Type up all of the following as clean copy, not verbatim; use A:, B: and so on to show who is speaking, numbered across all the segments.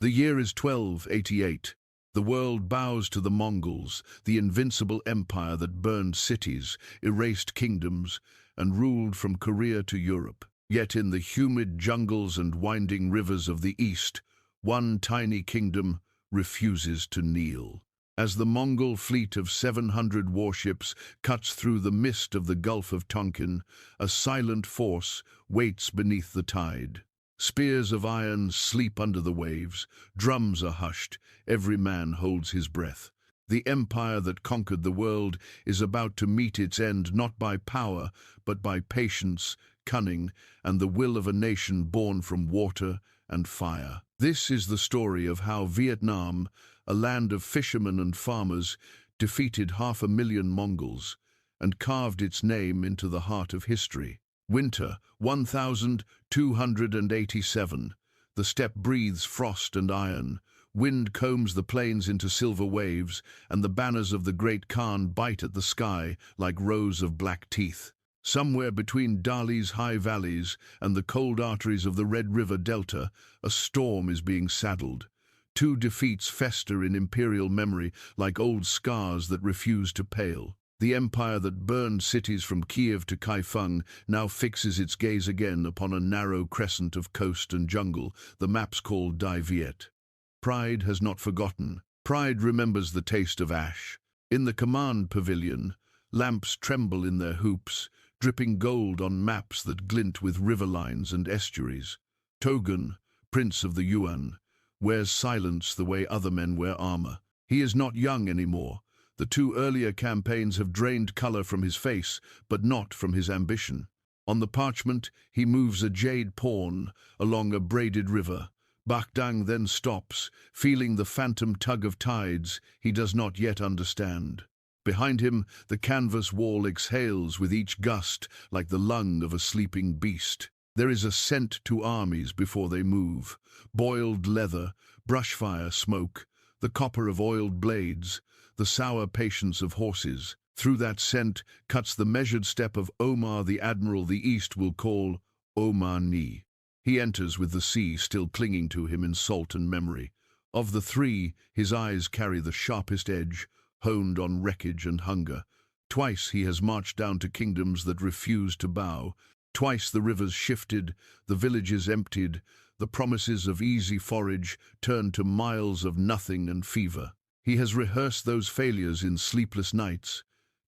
A: The year is 1288. The world bows to the Mongols, the invincible empire that burned cities, erased kingdoms, and ruled from Korea to Europe. Yet in the humid jungles and winding rivers of the east, one tiny kingdom refuses to kneel. As the Mongol fleet of 700 warships cuts through the mist of the Gulf of Tonkin, a silent force waits beneath the tide. Spears of iron sleep under the waves, drums are hushed, every man holds his breath. The empire that conquered the world is about to meet its end not by power, but by patience, cunning, and the will of a nation born from water and fire. This is the story of how Vietnam, a land of fishermen and farmers, defeated 500,000 Mongols and carved its name into the heart of history. Winter, 1287. The steppe breathes frost and iron. Wind combs the plains into silver waves, and the banners of the great Khan bite at the sky like rows of black teeth. Somewhere between Dali's high valleys and the cold arteries of the Red River Delta, a storm is being saddled. Two defeats fester in imperial memory like old scars that refuse to pale. The empire that burned cities from Kiev to Kaifeng now fixes its gaze again upon a narrow crescent of coast and jungle, the maps called Đại Việt. Pride has not forgotten. Pride remembers the taste of ash. In the command pavilion, lamps tremble in their hoops, dripping gold on maps that glint with river lines and estuaries. Togun, prince of the Yuan, wears silence the way other men wear armor. He is not young anymore. The two earlier campaigns have drained color from his face, but not from his ambition. On the parchment, he moves a jade pawn along a braided river. Bạch Đằng then stops, feeling the phantom tug of tides he does not yet understand. Behind him, the canvas wall exhales with each gust like the lung of a sleeping beast. There is a scent to armies before they move. Boiled leather, brushfire smoke, the copper of oiled blades, the sour patience of horses. Through that scent cuts the measured step of Omar the admiral the East will call Omar Ni. He enters with the sea still clinging to him in salt and memory. Of the three, his eyes carry the sharpest edge, honed on wreckage and hunger. Twice he has marched down to kingdoms that refuse to bow. Twice the rivers shifted, the villages emptied, the promises of easy forage turned to miles of nothing and fever. He has rehearsed those failures in sleepless nights,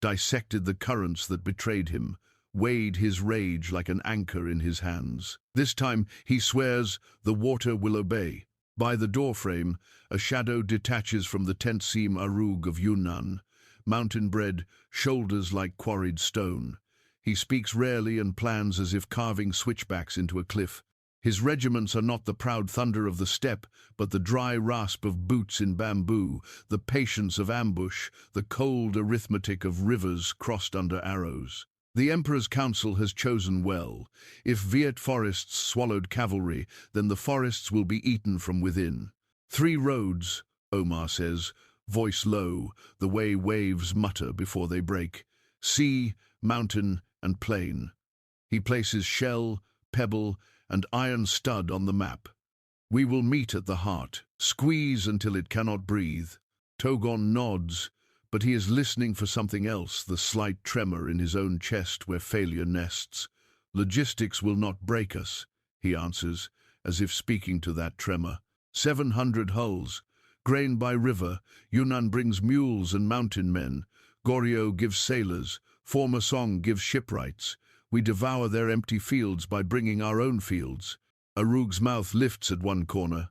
A: dissected the currents that betrayed him, weighed his rage like an anchor in his hands. This time he swears the water will obey. By the doorframe, a shadow detaches from the tent-seam arug of Yunnan, mountain-bred, shoulders like quarried stone. He speaks rarely and plans as if carving switchbacks into a cliff. His regiments are not the proud thunder of the steppe, but the dry rasp of boots in bamboo, the patience of ambush, the cold arithmetic of rivers crossed under arrows. The Emperor's council has chosen well. If Viet forests swallowed cavalry, then the forests will be eaten from within. 3 roads, Omar says, voice low, the way waves mutter before they break. Sea, mountain, and plain. He places shell, pebble, and iron stud on the map. We will meet at the heart, squeeze until it cannot breathe. Togun nods, but he is listening for something else, the slight tremor in his own chest where failure nests. Logistics will not break us, he answers, as if speaking to that tremor. 700 hulls. Grain by river, Yunnan brings mules and mountain men. Goryeo gives sailors. Formosan gives shipwrights. We devour their empty fields by bringing our own fields. Arug's mouth lifts at one corner.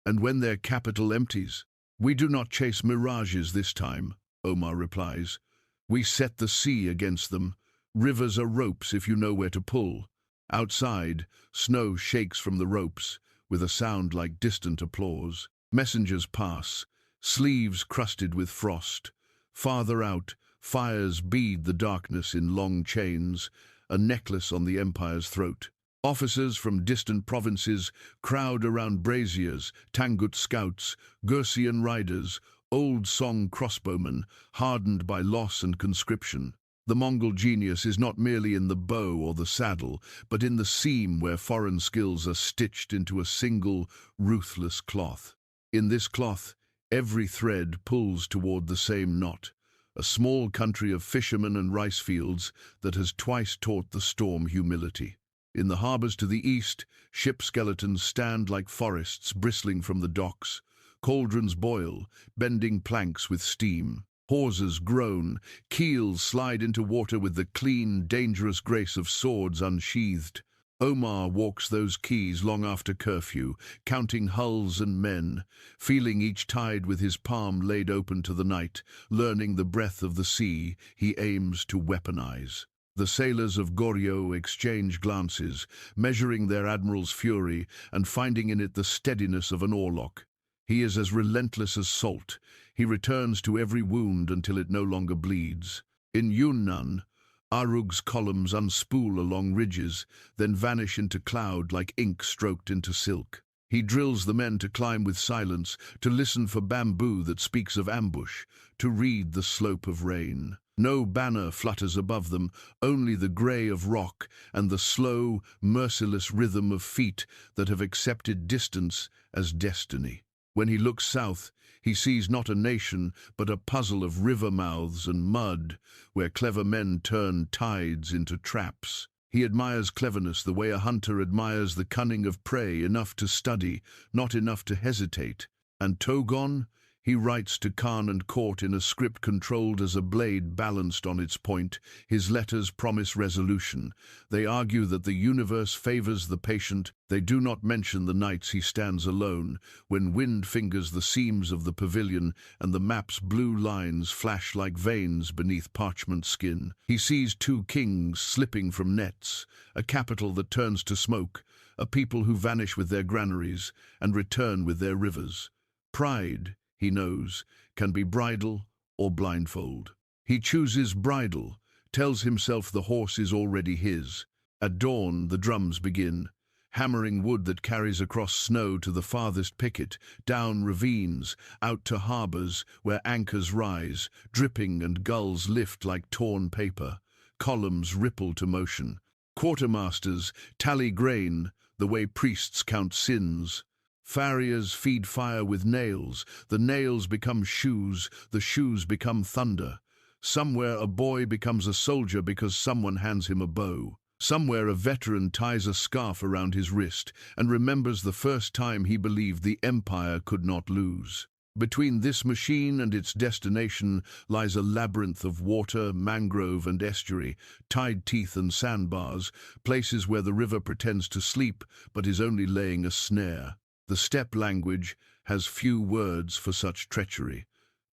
A: And when their capital empties, we do not chase mirages this time, Omar replies. We set the sea against them. Rivers are ropes if you know where to pull. Outside, snow shakes from the ropes, with a sound like distant applause. Messengers pass, sleeves crusted with frost. Farther out, fires bead the darkness in long chains, a necklace on the empire's throat. Officers from distant provinces crowd around braziers, Tangut scouts, Gursian riders, old Song crossbowmen, hardened by loss and conscription. The Mongol genius is not merely in the bow or the saddle, but in the seam where foreign skills are stitched into a single, ruthless cloth. In this cloth, every thread pulls toward the same knot, a small country of fishermen and rice fields that has twice taught the storm humility. In the harbors to the east, ship skeletons stand like forests bristling from the docks. Cauldrons boil, bending planks with steam. Hawsers groan, keels slide into water with the clean, dangerous grace of swords unsheathed. Omar walks those quays long after curfew, counting hulls and men, feeling each tide with his palm laid open to the night, learning the breath of the sea he aims to weaponize. The sailors of Goryeo exchange glances, measuring their admiral's fury and finding in it the steadiness of an oarlock. He is as relentless as salt. He returns to every wound until it no longer bleeds. In Yunnan, Arug's columns unspool along ridges, then vanish into cloud like ink stroked into silk. He drills the men to climb with silence, to listen for bamboo that speaks of ambush, to read the slope of rain. No banner flutters above them, only the grey of rock and the slow, merciless rhythm of feet that have accepted distance as destiny. When he looks south, he sees not a nation, but a puzzle of river mouths and mud, where clever men turn tides into traps. He admires cleverness the way a hunter admires the cunning of prey, enough to study, not enough to hesitate. And Togon? He writes to Khan and court in a script controlled as a blade balanced on its point. His letters promise resolution. They argue that the universe favors the patient. They do not mention the nights he stands alone, when wind fingers the seams of the pavilion and the map's blue lines flash like veins beneath parchment skin. He sees two kings slipping from nets, a capital that turns to smoke, a people who vanish with their granaries and return with their rivers. Pride, he knows, can be bridle or blindfold. He chooses bridle, tells himself the horse is already his. At dawn, the drums begin, hammering wood that carries across snow to the farthest picket, down ravines, out to harbors where anchors rise, dripping and gulls lift like torn paper. Columns ripple to motion. Quartermasters tally grain the way priests count sins. Farriers feed fire with nails. The nails become shoes, the shoes become thunder. Somewhere a boy becomes a soldier because someone hands him a bow. Somewhere a veteran ties a scarf around his wrist and remembers the first time he believed the empire could not lose. Between this machine and its destination lies a labyrinth of water, mangrove and estuary, tide teeth and sandbars, places where the river pretends to sleep but is only laying a snare. The steppe language has few words for such treachery.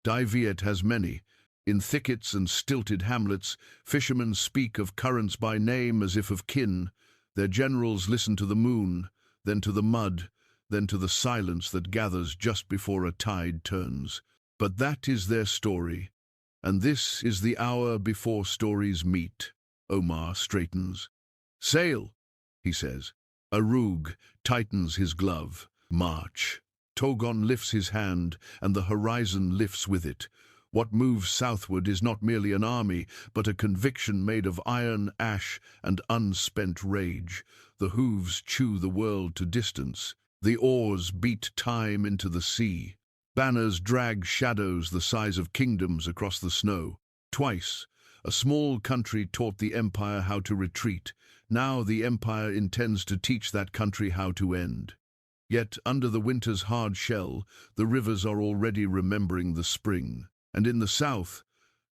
A: Đại Việt has many. In thickets and stilted hamlets, fishermen speak of currents by name as if of kin. Their generals listen to the moon, then to the mud, then to the silence that gathers just before a tide turns. But that is their story, and this is the hour before stories meet. Omar straightens. "Sail," he says. Arug tightens his glove. "March." Togon lifts his hand, and the horizon lifts with it. What moves southward is not merely an army, but a conviction made of iron, ash, and unspent rage. The hooves chew the world to distance. The oars beat time into the sea. Banners drag shadows the size of kingdoms across the snow. Twice, a small country taught the empire how to retreat. Now the empire intends to teach that country how to end. Yet, under the winter's hard shell, the rivers are already remembering the spring. And in the south,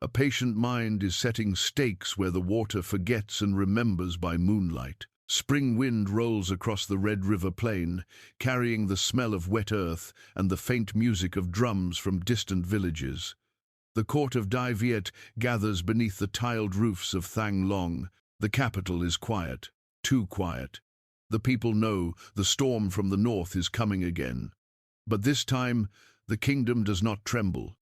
A: a patient mind is setting stakes where the water forgets and remembers by moonlight. Spring wind rolls across the Red River plain, carrying the smell of wet earth and the faint music of drums from distant villages. The court of Đại Việt gathers beneath the tiled roofs of Thang Long. The capital is quiet, too quiet. The people know the storm from the north is coming again. But this time, the kingdom does not tremble.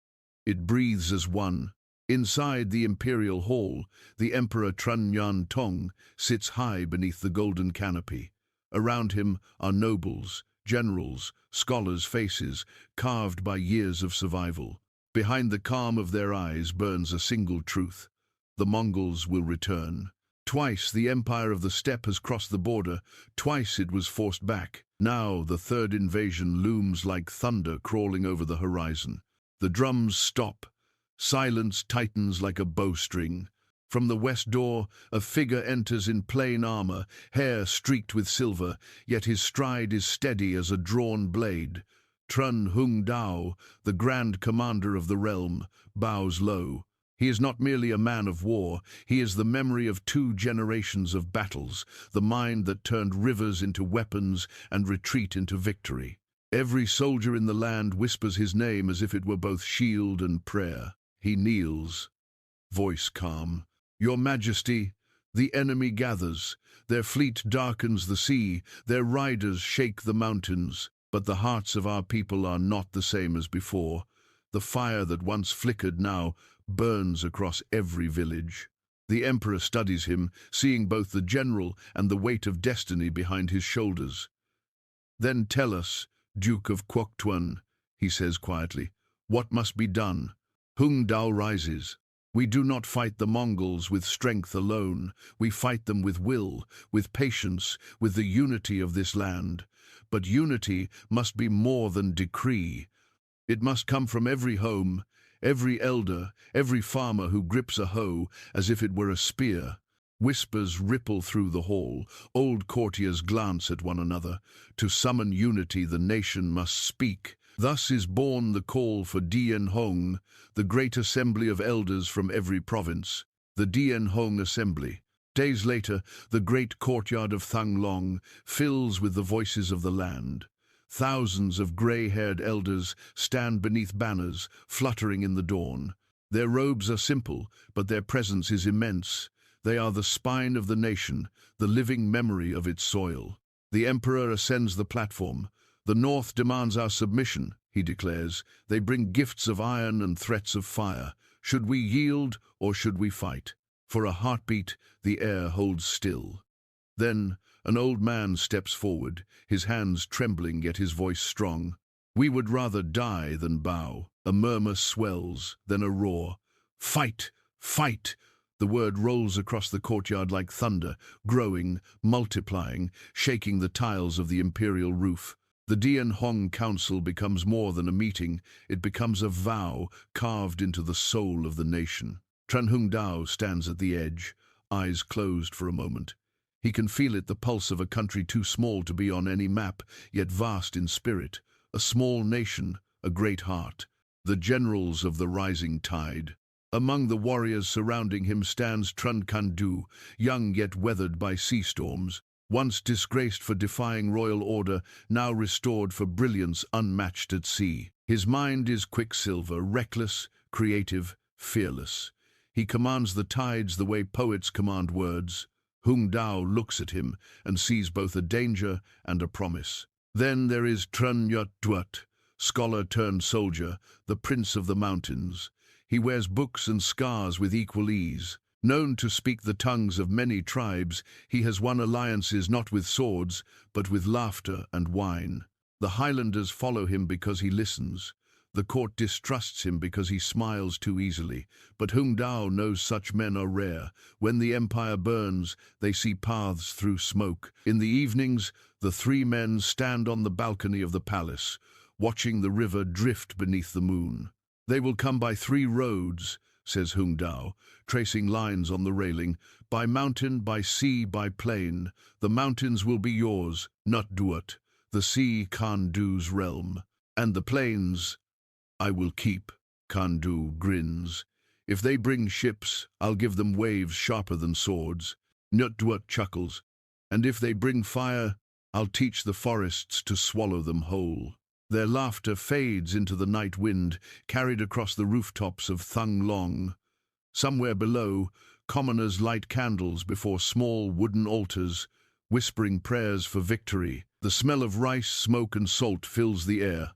A: It breathes as one. Inside the imperial hall, the Emperor Trần Nhân Tông sits high beneath the golden canopy. Around him are nobles, generals, scholars' faces, carved by years of survival. Behind the calm of their eyes burns a single truth. the Mongols will return. Twice the empire of the steppe has crossed the border, twice it was forced back. Now the third invasion looms like thunder crawling over the horizon. The drums stop. Silence tightens like a bowstring. From the west door, a figure enters in plain armor, hair streaked with silver, yet his stride is steady as a drawn blade. Trun Đạo, the grand commander of the realm, bows low. He is not merely a man of war, he is the memory of 2 generations of battles, the mind that turned rivers into weapons and retreat into victory. Every soldier in the land whispers his name as if it were both shield and prayer. He kneels, voice calm. Your Majesty, the enemy gathers. Their fleet darkens the sea, their riders shake the mountains. But the hearts of our people are not the same as before. The fire that once flickered now burns across every village. The emperor studies him, seeing both the general and the weight of destiny behind his shoulders. Then tell us, Duke of Quoc Tuan, he says quietly, what must be done? Hung Dao rises. We do not fight the Mongols with strength alone. We fight them with will, with patience, with the unity of this land. But unity must be more than decree. It must come from every home, every elder, every farmer who grips a hoe as if it were a spear. Whispers ripple through the hall. Old courtiers glance at one another. To summon unity, the nation must speak. Thus is born the call for Dien Hong, the great assembly of elders from every province. The Dien Hong Assembly. Days later, the great courtyard of Thang Long fills with the voices of the land. Thousands of grey-haired elders stand beneath banners, fluttering in the dawn. Their robes are simple, but their presence is immense. They are the spine of the nation, the living memory of its soil. The emperor ascends the platform. The North demands our submission, he declares. They bring gifts of iron and threats of fire. Should we yield or should we fight? For a heartbeat, the air holds still. Then an old man steps forward, his hands trembling yet his voice strong. We would rather die than bow. A murmur swells, then a roar. Fight! Fight! The word rolls across the courtyard like thunder, growing, multiplying, shaking the tiles of the imperial roof. The Dien Hong Council becomes more than a meeting, it becomes a vow carved into the soul of the nation. Trần Hưng Đạo stands at the edge, eyes closed for a moment. He can feel it, the pulse of a country too small to be on any map, yet vast in spirit. A small nation, a great heart. The generals of the rising tide. Among the warriors surrounding him stands Trần Can, young yet weathered by sea storms. Once disgraced for defying royal order, now restored for brilliance unmatched at sea. His mind is quicksilver, reckless, creative, fearless. He commands the tides the way poets command words. Hung Đạo looks at him and sees both a danger and a promise. Then there is Trân Nhật Duat, scholar turned soldier, the prince of the mountains. He wears books and scars with equal ease. Known to speak the tongues of many tribes, he has won alliances not with swords, but with laughter and wine. The Highlanders follow him because he listens. The court distrusts him because he smiles too easily. But Hung Đạo knows such men are rare. When the empire burns, they see paths through smoke. In the evenings, the 3 men stand on the balcony of the palace, watching the river drift beneath the moon. They will come by 3 roads, says Hung Đạo, tracing lines on the railing. By mountain, by sea, by plain. The mountains will be yours, not Duat, the sea Can Du's realm. And the plains I will keep, Can Du grins. If they bring ships, I'll give them waves sharper than swords. Nhật Duat chuckles. And if they bring fire, I'll teach the forests to swallow them whole. Their laughter fades into the night wind, carried across the rooftops of Thang Long. Somewhere below, commoners light candles before small wooden altars, whispering prayers for victory. The smell of rice, smoke and salt fills the air.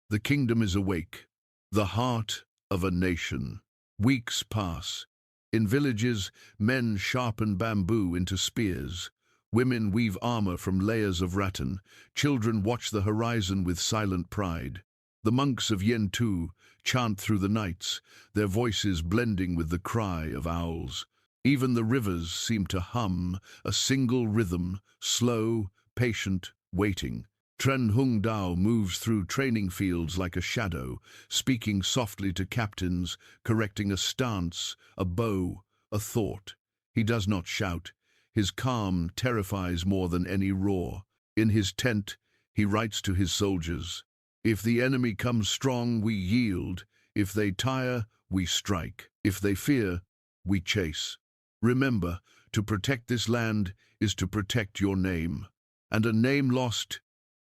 A: The kingdom is awake, the heart of a nation. Weeks pass. In villages, men sharpen bamboo into spears. Women weave armor from layers of rattan. Children watch the horizon with silent pride. The monks of Yentu chant through the nights, their voices blending with the cry of owls. Even the rivers seem to hum, a single rhythm, slow, patient, waiting. Trần Hưng Đạo moves through training fields like a shadow, speaking softly to captains, correcting a stance, a bow, a thought. He does not shout. His calm terrifies more than any roar. In his tent, he writes to his soldiers, "If the enemy comes strong, we yield. If they tire, we strike. If they fear, we chase. Remember, to protect this land is to protect your name. And a name lost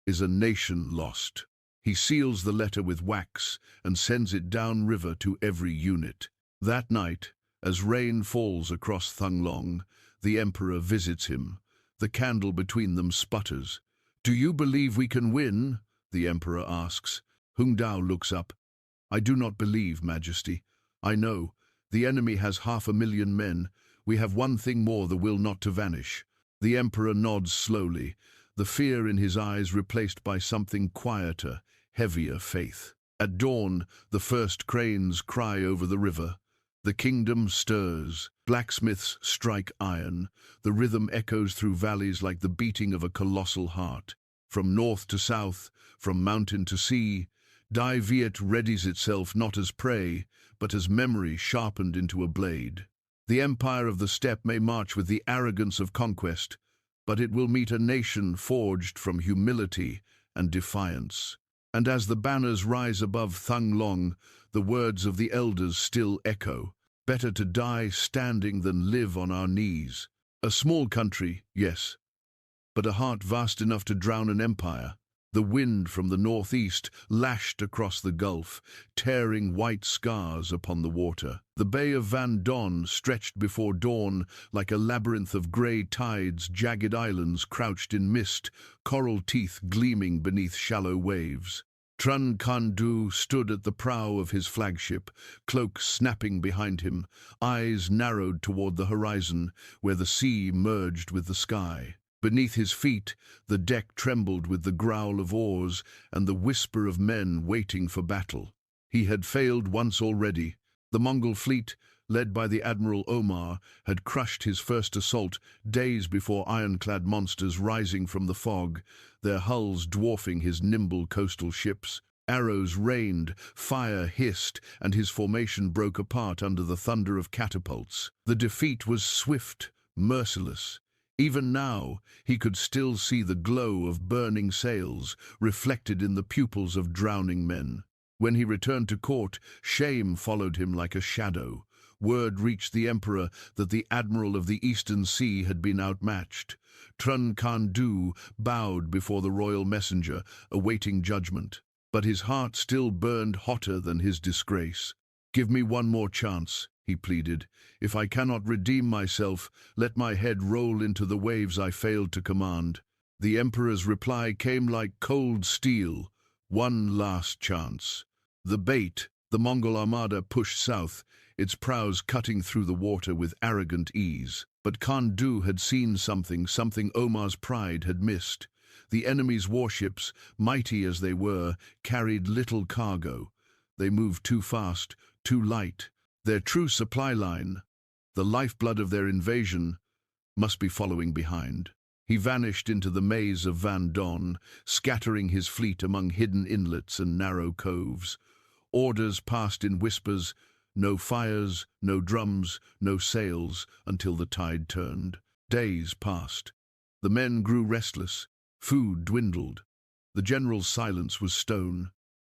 A: is a nation lost." He seals the letter with wax and sends it downriver to every unit. That night, as rain falls across Thăng Long, the emperor visits him. The candle between them sputters. "Do you believe we can win?" the emperor asks. Hưng Đạo looks up. "I do not believe, Majesty. I know. The enemy has 500,000 men. We have one thing more, the will not to vanish." The emperor nods slowly, the fear in his eyes replaced by something quieter, heavier faith. At dawn, the first cranes cry over the river. The kingdom stirs. Blacksmiths strike iron. The rhythm echoes through valleys like the beating of a colossal heart. From north to south, from mountain to sea, Đại Việt readies itself not as prey, but as memory sharpened into a blade. The empire of the steppe may march with the arrogance of conquest, but it will meet a nation forged from humility and defiance. And as the banners rise above Thăng Long, the words of the elders still echo. Better to die standing than live on our knees. A small country, yes, but a heart vast enough to drown an empire. The wind from the northeast lashed across the gulf, tearing white scars upon the water. The Bay of Van Don stretched before dawn like a labyrinth of grey tides, jagged islands crouched in mist, coral teeth gleaming beneath shallow waves. Trần Can Du stood at the prow of his flagship, cloak snapping behind him, eyes narrowed toward the horizon, where the sea merged with the sky. Beneath his feet, the deck trembled with the growl of oars and the whisper of men waiting for battle. He had failed once already. The Mongol fleet, led by the Admiral Omar, had crushed his first assault days before ironclad monsters rising from the fog, their hulls dwarfing his nimble coastal ships. Arrows rained, fire hissed, and his formation broke apart under the thunder of catapults. The defeat was swift, merciless. Even now, he could still see the glow of burning sails reflected in the pupils of drowning men. When he returned to court, shame followed him like a shadow. Word reached the emperor that the admiral of the Eastern Sea had been outmatched. Trần Can Du bowed before the royal messenger, awaiting judgment. But his heart still burned hotter than his disgrace. "Give me one more chance," he pleaded. "If I cannot redeem myself, let my head roll into the waves I failed to command." The emperor's reply came like cold steel. One last chance. The Mongol armada pushed south, its prows cutting through the water with arrogant ease. But Can Du had seen something Omar's pride had missed. The enemy's warships, mighty as they were, carried little cargo. They moved too fast, too light. Their true supply line, the lifeblood of their invasion, must be following behind. He vanished into the maze of Van Don, scattering his fleet among hidden inlets and narrow coves. Orders passed in whispers, no fires, no drums, no sails, until the tide turned. Days passed. The men grew restless. Food dwindled. The general's silence was stone.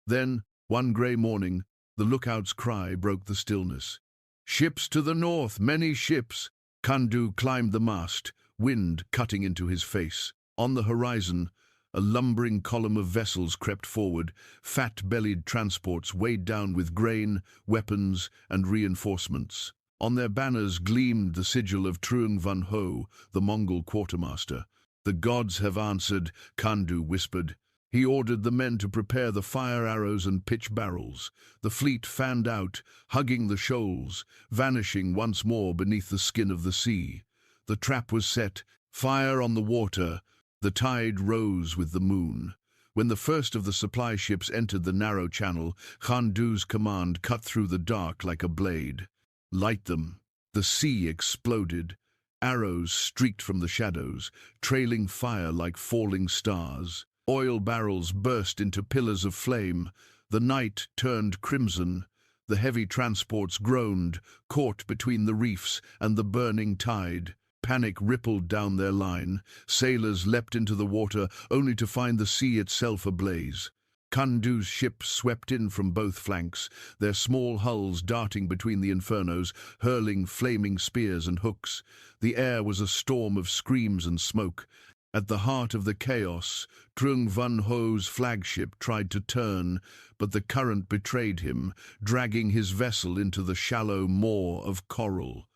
A: Then, one grey morning, the lookout's cry broke the stillness. "Ships to the north, many ships!" Can Du climbed the mast, wind cutting into his face. On the horizon, a lumbering column of vessels crept forward, fat-bellied transports weighed down with grain, weapons, and reinforcements. On their banners gleamed the sigil of Truong Van Ho, the Mongol quartermaster. "The gods have answered," Can Du whispered. He ordered the men to prepare the fire arrows and pitch barrels. The fleet fanned out, hugging the shoals, vanishing once more beneath the skin of the sea. The trap was set, fire on the water. The tide rose with the moon. When the first of the supply ships entered the narrow channel, Khan Du's command cut through the dark like a blade. Light them. The sea exploded. Arrows streaked from the shadows, trailing fire like falling stars. Oil barrels burst into pillars of flame. The night turned crimson. The heavy transports groaned, caught between the reefs and the burning tide. Panic rippled down their line. Sailors leapt into the water, only to find the sea itself ablaze. Khan Du's ships swept in from both flanks, their small hulls darting between the infernos, hurling flaming spears and hooks. The air was a storm of screams and smoke. At the heart of the chaos, Trung Van Ho's flagship tried to turn, but the current betrayed him, dragging his vessel into the shallow maw of coral.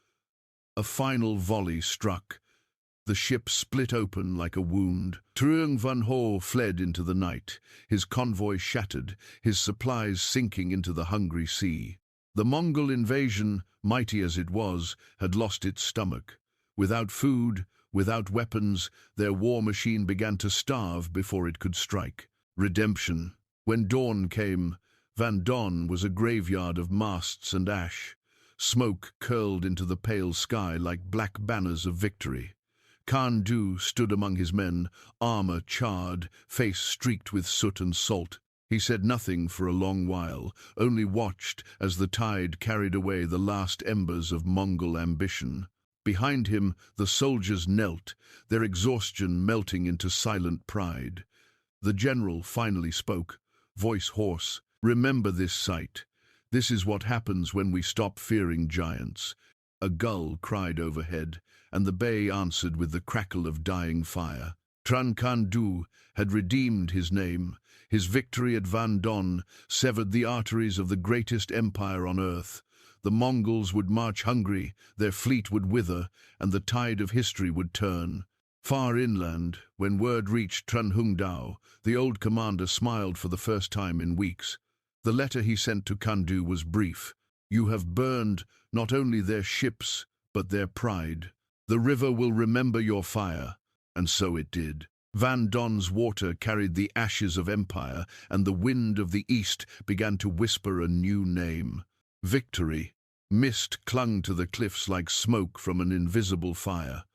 A: A final volley struck. The ship split open like a wound. Trung Van Ho fled into the night, his convoy shattered, his supplies sinking into the hungry sea. The Mongol invasion, mighty as it was, had lost its stomach. Without food, without weapons, their war machine began to starve before it could strike. Redemption. When dawn came, Van Don was a graveyard of masts and ash. Smoke curled into the pale sky like black banners of victory. Khan Du stood among his men, armor charred, face streaked with soot and salt. He said nothing for a long while, only watched as the tide carried away the last embers of Mongol ambition. Behind him, the soldiers knelt, their exhaustion melting into silent pride. The general finally spoke, voice hoarse. "Remember this sight. This is what happens when we stop fearing giants." A gull cried overhead, and the bay answered with the crackle of dying fire. Tran Khan Du had redeemed his name. His victory at Van Don severed the arteries of the greatest empire on earth. The Mongols would march hungry, their fleet would wither, and the tide of history would turn. Far inland, when word reached Trần Hưng Đạo, the old commander smiled for the first time in weeks. The letter he sent to Khan Du was brief. "You have burned not only their ships, but their pride. The river will remember your fire." And so it did. Van Don's water carried the ashes of empire, and the wind of the east began to whisper a new name. Victory. Mist clung to the cliffs like smoke from an invisible fire.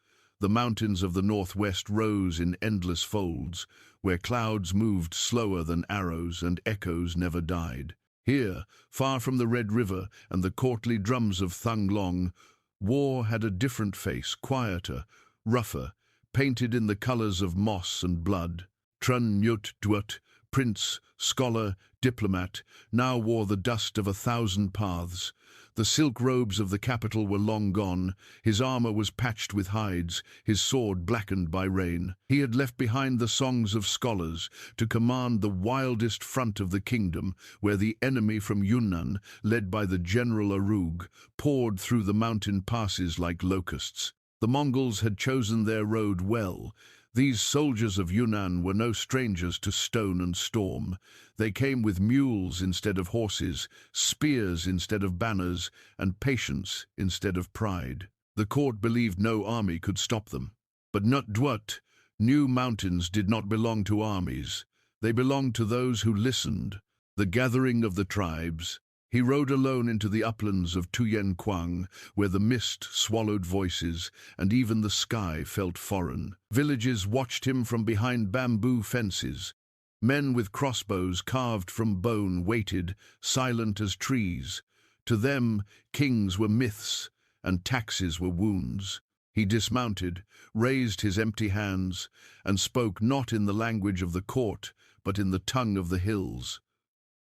A: The mountains of the northwest rose in endless folds, where clouds moved slower than arrows and echoes never died. Here, far from the Red River and the courtly drums of Thăng Long, war had a different face, quieter, rougher, painted in the colors of moss and blood. Trần Nhut Duat, prince, scholar, diplomat, now wore the dust of 1,000 paths. The silk robes of the capital were long gone, his armor was patched with hides, his sword blackened by rain. He had left behind the songs of scholars to command the wildest front of the kingdom, where the enemy from Yunnan, led by the general Arug, poured through the mountain passes like locusts. The Mongols had chosen their road well. These soldiers of Yunnan were no strangers to stone and storm. They came with mules instead of horses, spears instead of banners, and patience instead of pride. The court believed no army could stop them. But Nut Duat, new mountains did not belong to armies. They belonged to those who listened. The gathering of the tribes. He rode alone into the uplands of Tuyen Quang, where the mist swallowed voices, and even the sky felt foreign. Villages watched him from behind bamboo fences. Men with crossbows carved from bone waited, silent as trees. To them, kings were myths, and taxes were wounds. He dismounted, raised his empty hands, and spoke not in the language of the court, but in the tongue of the hills.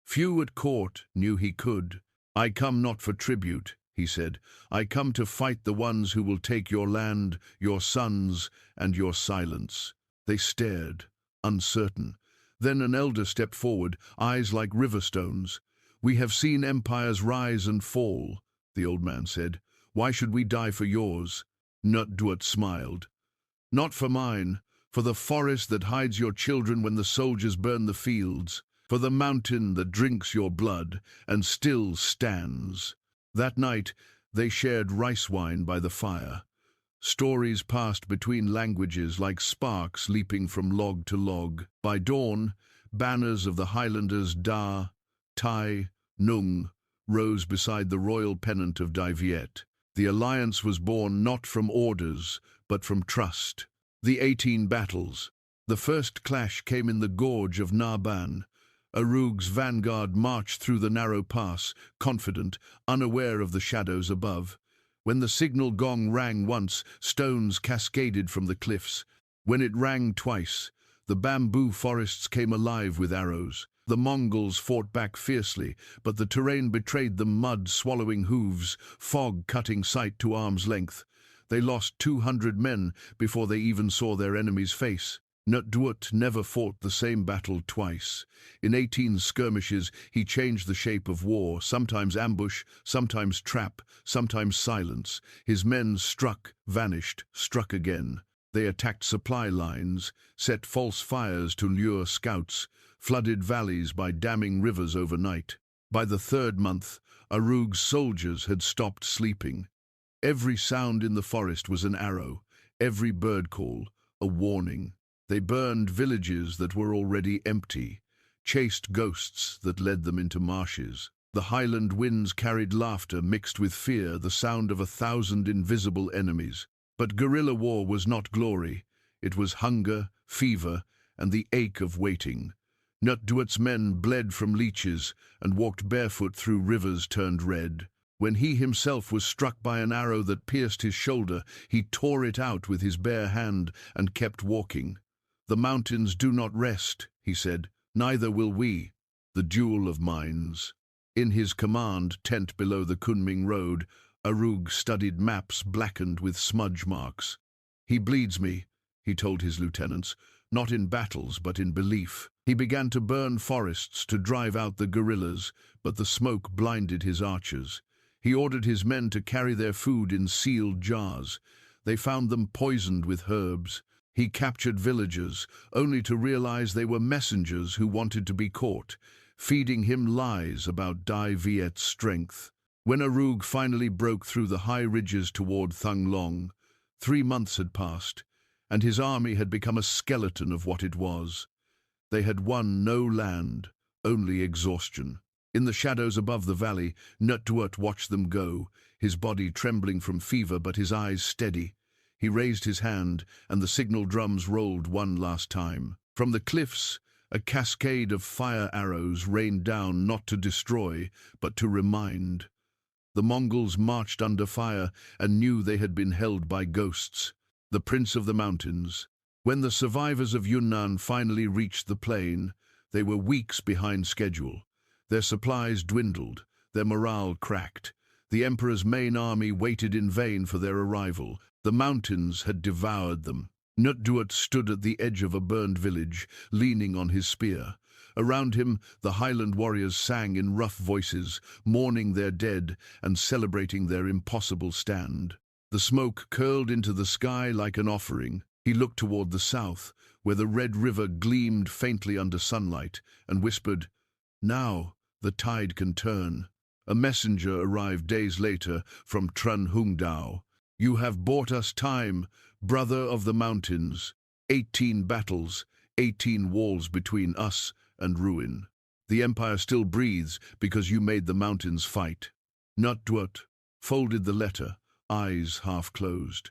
A: Few at court knew he could. "I come not for tribute," he said. "I come to fight the ones who will take your land, your sons, and your silence." They stared, uncertain. Then an elder stepped forward, eyes like river stones. "We have seen empires rise and fall," the old man said. "Why should we die for yours?" Nut Duat smiled. "Not for mine, for the forest that hides your children when the soldiers burn the fields. For the mountain that drinks your blood and still stands." That night they shared rice wine by the fire. Stories passed between languages like sparks leaping from log to log. By dawn, Banners of the Highlanders Da, Tai, Nung rose beside the royal pennant of Đại Việt. The alliance was born not from orders, but from trust. The 18 battles. The first clash came in the gorge of Na Ban. Arug's vanguard marched through the narrow pass, confident, unaware of the shadows above. When the signal gong rang once, stones cascaded from the cliffs. When it rang twice, the bamboo forests came alive with arrows. The Mongols fought back fiercely, but the terrain betrayed them, mud swallowing hooves, fog cutting sight to arm's length. They lost 200 men before they even saw their enemy's face. Nut Duat never fought the same battle twice. In 18 skirmishes, he changed the shape of war, sometimes ambush, sometimes trap, sometimes silence. His men struck, vanished, struck again. They attacked supply lines, set false fires to lure scouts, flooded valleys by damming rivers overnight. By the 3rd month, Arug's soldiers had stopped sleeping. Every sound in the forest was an arrow, every bird call a warning. They burned villages that were already empty, chased ghosts that led them into marshes. The highland winds carried laughter mixed with fear, the sound of 1,000 invisible enemies. But guerrilla war was not glory. It was hunger, fever, and the ache of waiting. Nut Duat's men bled from leeches and walked barefoot through rivers turned red. When he himself was struck by an arrow that pierced his shoulder, he tore it out with his bare hand and kept walking. "The mountains do not rest," he said, "neither will we." The duel of minds. In his command tent below the Kunming road, Arug studied maps blackened with smudge marks. "He bleeds me," he told his lieutenants, "not in battles but in belief." He began to burn forests to drive out the guerrillas, but the smoke blinded his archers. He ordered his men to carry their food in sealed jars. They found them poisoned with herbs. He captured villagers, only to realize they were messengers who wanted to be caught, feeding him lies about Đại Viet's strength. When Arug finally broke through the high ridges toward Thăng Long, 3 months had passed, and his army had become a skeleton of what it was. They had won no land, only exhaustion. In the shadows above the valley, Nut Duat watched them go, his body trembling from fever but his eyes steady. He raised his hand, and the signal drums rolled one last time. From the cliffs, a cascade of fire arrows rained down not to destroy, but to remind. The Mongols marched under fire and knew they had been held by ghosts, the Prince of the Mountains. When the survivors of Yunnan finally reached the plain, they were weeks behind schedule. Their supplies dwindled, their morale cracked. The Emperor's main army waited in vain for their arrival. The mountains had devoured them. Nut Duat stood at the edge of a burned village, leaning on his spear. Around him, the Highland warriors sang in rough voices, mourning their dead and celebrating their impossible stand. The smoke curled into the sky like an offering. He looked toward the south, where the Red River gleamed faintly under sunlight, and whispered, "Now the tide can turn." A messenger arrived days later from Trần Hưng Đạo. "You have bought us time, brother of the mountains. 18 battles, 18 walls between us and ruin. The empire still breathes because you made the mountains fight." Nut Duat folded the letter, eyes half closed.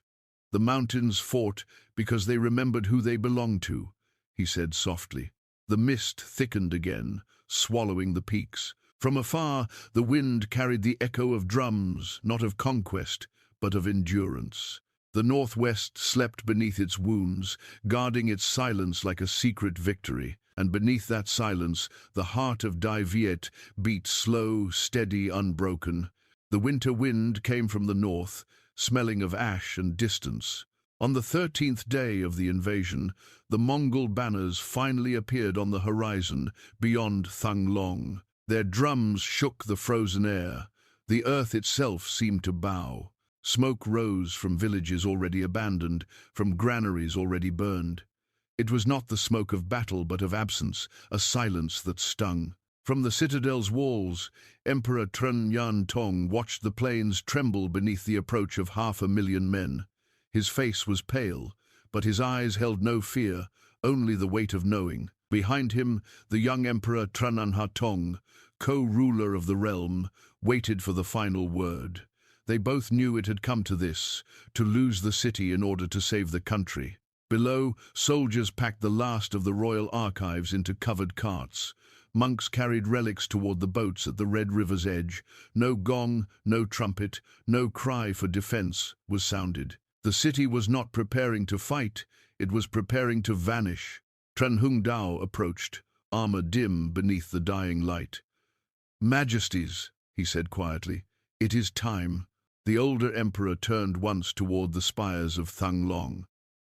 A: "The mountains fought because they remembered who they belonged to," he said softly. The mist thickened again, swallowing the peaks. From afar, the wind carried the echo of drums, not of conquest, but of endurance. The northwest slept beneath its wounds, guarding its silence like a secret victory. And beneath that silence, the heart of Đại Việt beat slow, steady, unbroken. The winter wind came from the north, smelling of ash and distance. On the 13th day of the invasion, the Mongol banners finally appeared on the horizon beyond Thăng Long. Their drums shook the frozen air. The earth itself seemed to bow. Smoke rose from villages already abandoned, from granaries already burned. It was not the smoke of battle but of absence, a silence that stung. From the citadel's walls, Emperor Trần Nhân Tông watched the plains tremble beneath the approach of 500,000 men. His face was pale, but his eyes held no fear, only the weight of knowing. Behind him, the young Emperor Tran, co-ruler of the realm, waited for the final word. They both knew it had come to this, to lose the city in order to save the country. Below, soldiers packed the last of the royal archives into covered carts. Monks carried relics toward the boats at the Red River's edge. No gong, no trumpet, no cry for defense was sounded. The city was not preparing to fight, it was preparing to vanish. Trần Hưng Đạo approached, armor dim beneath the dying light. "Majesties," he said quietly, "it is time." The older emperor turned once toward the spires of Thăng Long.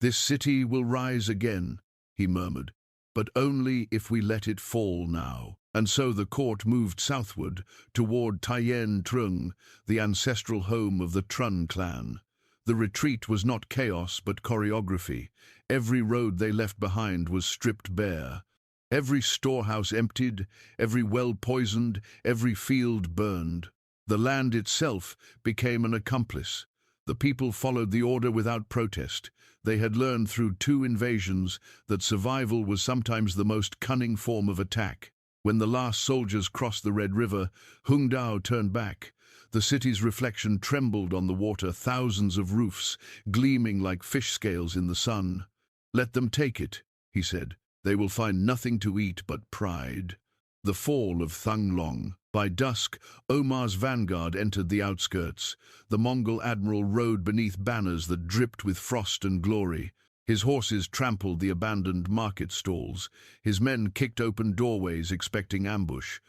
A: "This city will rise again," he murmured, "but only if we let it fall now." And so the court moved southward, toward Tien Trung, the ancestral home of the Trun clan. The retreat was not chaos, but choreography. Every road they left behind was stripped bare. Every storehouse emptied, every well poisoned, every field burned. The land itself became an accomplice. The people followed the order without protest. They had learned through 2 invasions that survival was sometimes the most cunning form of attack. When the last soldiers crossed the Red River, Hung Dao turned back. The city's reflection trembled on the water, thousands of roofs, gleaming like fish scales in the sun. "Let them take it," he said. "They will find nothing to eat but pride." The fall of Thăng Long. By dusk, Omar's vanguard entered the outskirts. The Mongol admiral rode beneath banners that dripped with frost and glory. His horses trampled the abandoned market stalls. His men kicked open doorways expecting ambush.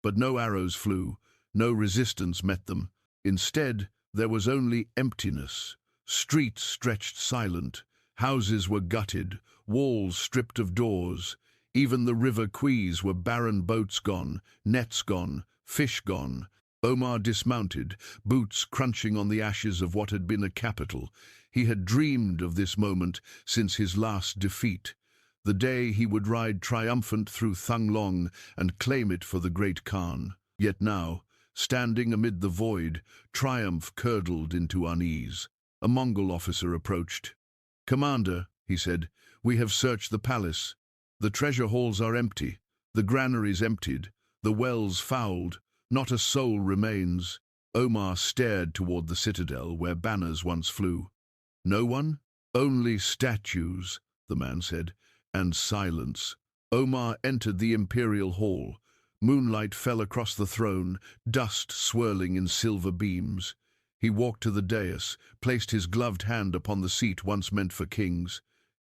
A: But no arrows flew. No resistance met them. Instead, there was only emptiness. Streets stretched silent. Houses were gutted. Walls stripped of doors. Even the river quays were barren, boats gone, nets gone, fish gone. Omar dismounted, boots crunching on the ashes of what had been a capital. He had dreamed of this moment since his last defeat, the day he would ride triumphant through Thăng Long and claim it for the great Khan. Yet now, standing amid the void, triumph curdled into unease. A Mongol officer approached. "Commander," he said, "we have searched the palace. The treasure halls are empty, the granaries emptied, the wells fouled. Not a soul remains." Omar stared toward the citadel where banners once flew. "No one? Only statues," the man said, "and silence." Omar entered the imperial hall. Moonlight fell across the throne, dust swirling in silver beams. He walked to the dais, placed his gloved hand upon the seat once meant for kings.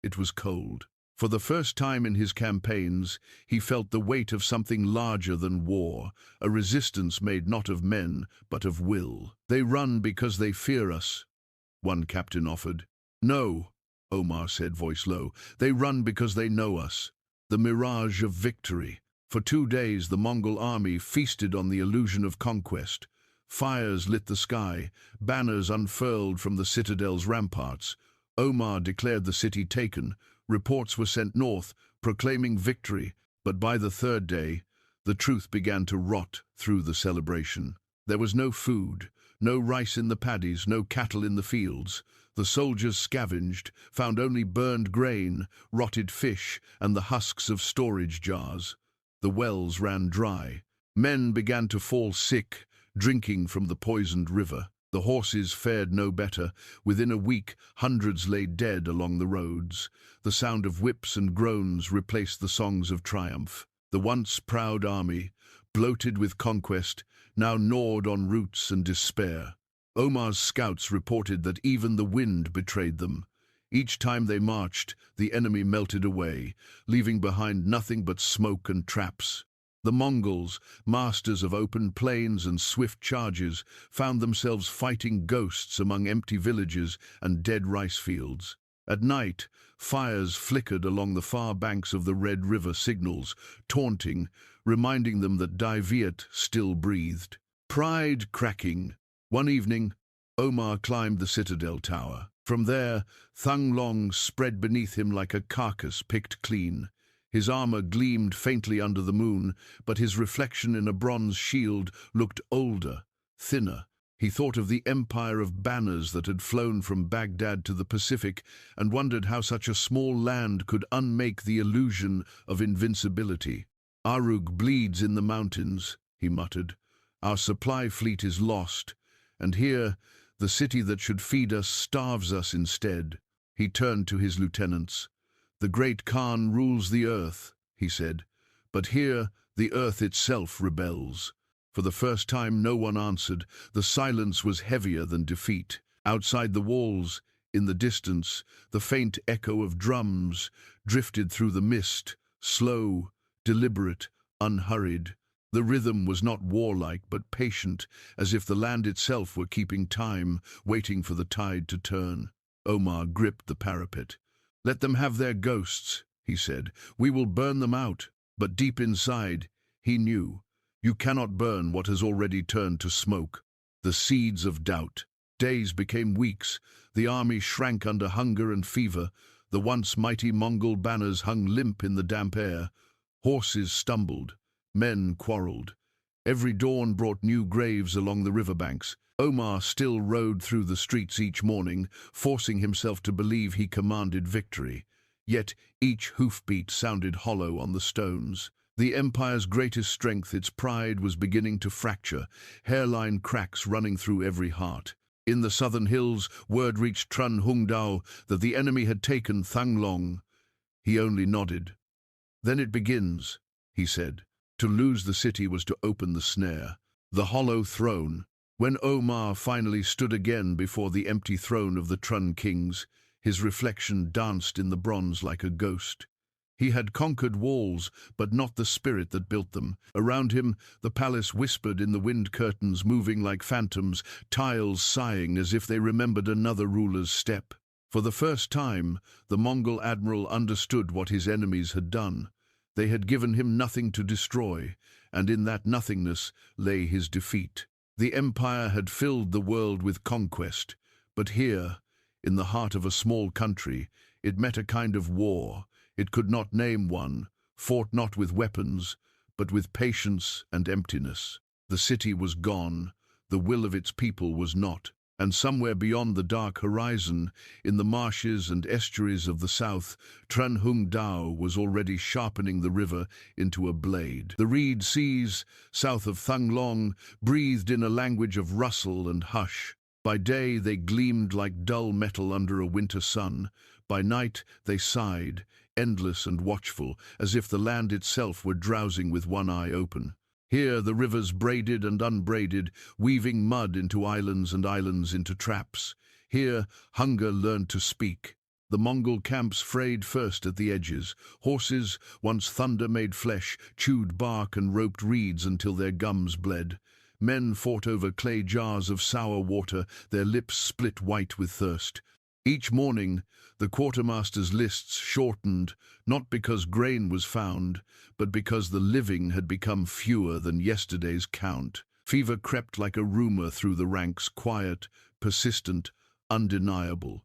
A: It was cold. For the first time in his campaigns, he felt the weight of something larger than war, a resistance made not of men, but of will. "They run because they fear us," one captain offered. "No," Omar said, voice low. "They run because they know us." The mirage of victory. For 2 days, the Mongol army feasted on the illusion of conquest. Fires lit the sky, banners unfurled from the citadel's ramparts. Omar declared the city taken. Reports were sent north, proclaiming victory, but by the 3rd day, the truth began to rot through the celebration. There was no food, no rice in the paddies, no cattle in the fields. The soldiers scavenged, found only burned grain, rotted fish, and the husks of storage jars. The wells ran dry. Men began to fall sick, drinking from the poisoned river. The horses fared no better. Within a week, hundreds lay dead along the roads. The sound of whips and groans replaced the songs of triumph. The once proud army, bloated with conquest, now gnawed on roots and despair. Omar's scouts reported that even the wind betrayed them. Each time they marched, the enemy melted away, leaving behind nothing but smoke and traps. The Mongols, masters of open plains and swift charges, found themselves fighting ghosts among empty villages and dead rice fields. At night, fires flickered along the far banks of the Red River, signals, taunting, reminding them that Đại Việt still breathed. Pride cracking. One evening, Omar climbed the citadel tower. From there, Thăng Long spread beneath him like a carcass picked clean. His armor gleamed faintly under the moon, but his reflection in a bronze shield looked older, thinner, He thought of the empire of banners that had flown from Baghdad to the Pacific and wondered how such a small land could unmake the illusion of invincibility. "Arug bleeds in the mountains," he muttered. "Our supply fleet is lost, and here, the city that should feed us starves us instead." He turned to his lieutenants. "The great Khan rules the earth," he said, "but here the earth itself rebels." For the first time no one answered. The silence was heavier than defeat. Outside the walls, in the distance, the faint echo of drums drifted through the mist, slow, deliberate, unhurried. The rhythm was not warlike but patient, as if the land itself were keeping time, waiting for the tide to turn. Omar gripped the parapet. "Let them have their ghosts," he said. "We will burn them out." But deep inside, he knew, you cannot burn what has already turned to smoke. The seeds of doubt. Days became weeks. The army shrank under hunger and fever. The once mighty Mongol banners hung limp in the damp air. Horses stumbled. Men quarreled. Every dawn brought new graves along the riverbanks. Omar still rode through the streets each morning, forcing himself to believe he commanded victory. Yet each hoofbeat sounded hollow on the stones. The empire's greatest strength, its pride, was beginning to fracture, hairline cracks running through every heart. In the southern hills, word reached Trần Hưng Đạo that the enemy had taken Thăng Long. He only nodded. "Then it begins," he said. To lose the city was to open the snare. The hollow throne. When Omar finally stood again before the empty throne of the Trần kings, his reflection danced in the bronze like a ghost. He had conquered walls, but not the spirit that built them. Around him, the palace whispered in the wind curtains, moving like phantoms, tiles sighing as if they remembered another ruler's step. For the first time, the Mongol admiral understood what his enemies had done. They had given him nothing to destroy, and in that nothingness lay his defeat. The empire had filled the world with conquest, but here, in the heart of a small country, it met a kind of war. It could not name one, fought not with weapons, but with patience and emptiness. The city was gone, the will of its people was not, and somewhere beyond the dark horizon, in the marshes and estuaries of the south, Trần Hưng Đạo was already sharpening the river into a blade. The reed seas, south of Thăng Long, breathed in a language of rustle and hush. By day they gleamed like dull metal under a winter sun. By night they sighed, endless and watchful, as if the land itself were drowsing with one eye open. Here the rivers braided and unbraided, weaving mud into islands and islands into traps. Here hunger learned to speak. The Mongol camps frayed first at the edges. Horses, once thunder-made flesh, chewed bark and roped reeds until their gums bled. Men fought over clay jars of sour water, their lips split white with thirst. Each morning, the quartermaster's lists shortened, not because grain was found, but because the living had become fewer than yesterday's count. Fever crept like a rumor through the ranks, quiet, persistent, undeniable.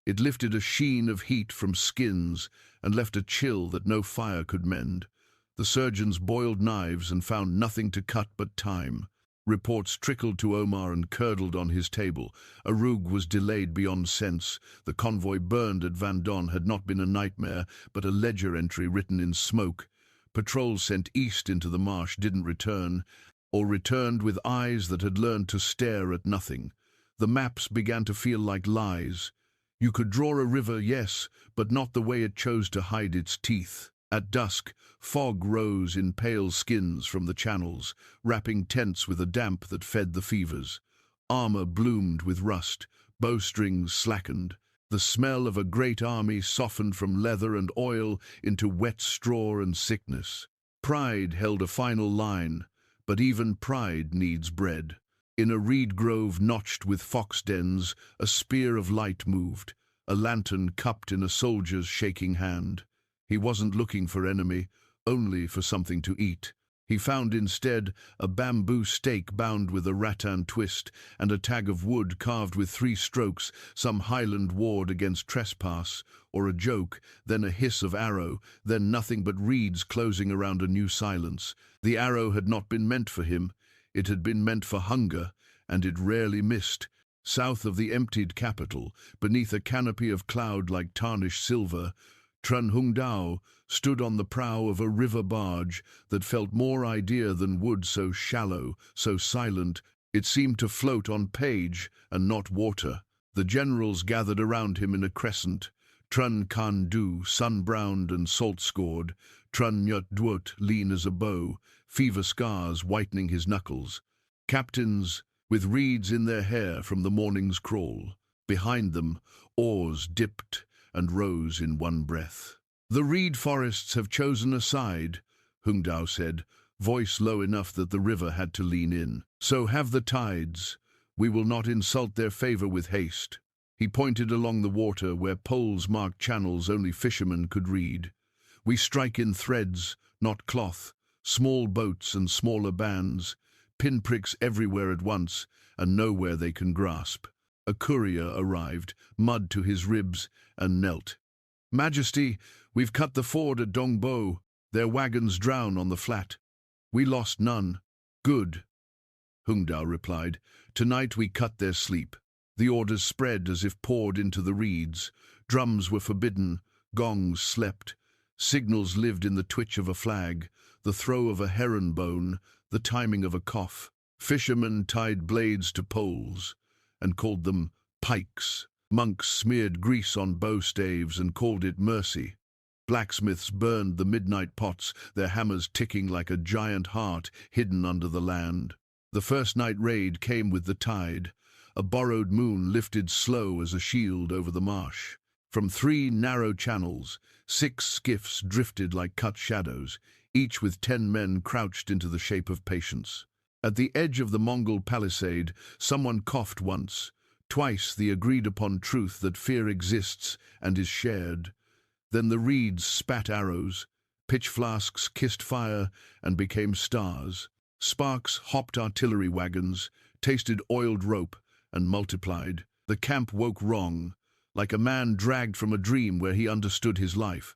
A: It lifted a sheen of heat from skins and left a chill that no fire could mend. The surgeons boiled knives and found nothing to cut but time. Reports trickled to Omar and curdled on his table. Arug was delayed beyond sense. The convoy burned at Vendôme had not been a nightmare, but a ledger entry written in smoke. Patrols sent east into the marsh didn't return, or returned with eyes that had learned to stare at nothing. The maps began to feel like lies. You could draw a river, yes, but not the way it chose to hide its teeth. At dusk, fog rose in pale skins from the channels, wrapping tents with a damp that fed the fevers. Armor bloomed with rust, bowstrings slackened. The smell of a great army softened from leather and oil into wet straw and sickness. Pride held a final line, but even pride needs bread. In a reed grove notched with fox dens, a spear of light moved, a lantern cupped in a soldier's shaking hand. He wasn't looking for enemy, only for something to eat. He found instead a bamboo stake bound with a rattan twist and a tag of wood carved with 3 strokes, some Highland ward against trespass, or a joke, then a hiss of arrow, then nothing but reeds closing around a new silence. The arrow had not been meant for him. It had been meant for hunger, and it rarely missed. South of the emptied capital, beneath a canopy of cloud like tarnished silver, Trần Hưng Đạo stood on the prow of a river barge that felt more idea than wood, so shallow, so silent, it seemed to float on page and not water. The generals gathered around him in a crescent, Trần Can Do, sun-browned and salt-scored, Trần Nhut Duot, lean as a bow, fever scars whitening his knuckles. Captains, with reeds in their hair from the morning's crawl. Behind them, oars dipped and rose in one breath. "The reed forests have chosen a side," Hưng Đạo said, voice low enough that the river had to lean in. "So have the tides. We will not insult their favor with haste." He pointed along the water where poles marked channels only fishermen could read. "We strike in threads, not cloth, small boats and smaller bands, pinpricks everywhere at once, and nowhere they can grasp." A courier arrived, mud to his ribs, and knelt. "Majesty, we've cut the ford at Dong Bo. Their wagons drown on the flat. We lost none." "Good," Hưng Đạo replied. "Tonight we cut their sleep." The orders spread as if poured into the reeds. Drums were forbidden, gongs slept. Signals lived in the twitch of a flag, the throw of a heron bone, the timing of a cough. Fishermen tied blades to poles and called them pikes. Monks smeared grease on bow staves and called it mercy. Blacksmiths burned the midnight pots, their hammers ticking like a giant heart hidden under the land. The first night raid came with the tide. A borrowed moon lifted slow as a shield over the marsh. From 3 narrow channels, 6 skiffs drifted like cut shadows, each with 10 men crouched into the shape of patience. At the edge of the Mongol palisade, someone coughed once, twice the agreed-upon truth that fear exists and is shared. Then the reeds spat arrows, pitch flasks kissed fire and became stars. Sparks hopped artillery wagons, tasted oiled rope, and multiplied. The camp woke wrong, like a man dragged from a dream where he understood his life.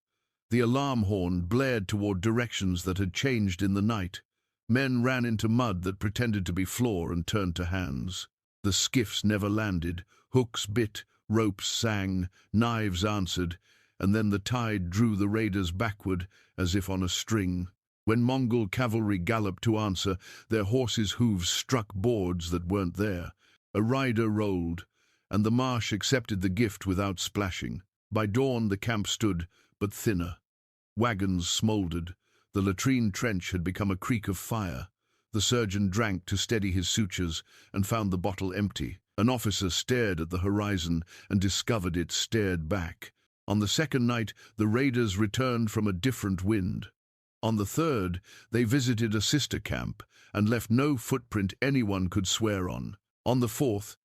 A: The alarm horn blared toward directions that had changed in the night. Men ran into mud that pretended to be floor and turned to hands. The skiffs never landed. Hooks bit, ropes sang, knives answered, and then the tide drew the raiders backward as if on a string. When Mongol cavalry galloped to answer, their horses' hooves struck boards that weren't there. A rider rolled, and the marsh accepted the gift without splashing. By dawn the camp stood, but thinner. Wagons smoldered. The latrine trench had become a creek of fire. The surgeon drank to steady his sutures and found the bottle empty. An officer stared at the horizon and discovered it stared back. On the second night, the raiders returned from a different wind. On the third, they visited a sister camp and left no footprint anyone could swear on. On the fourth,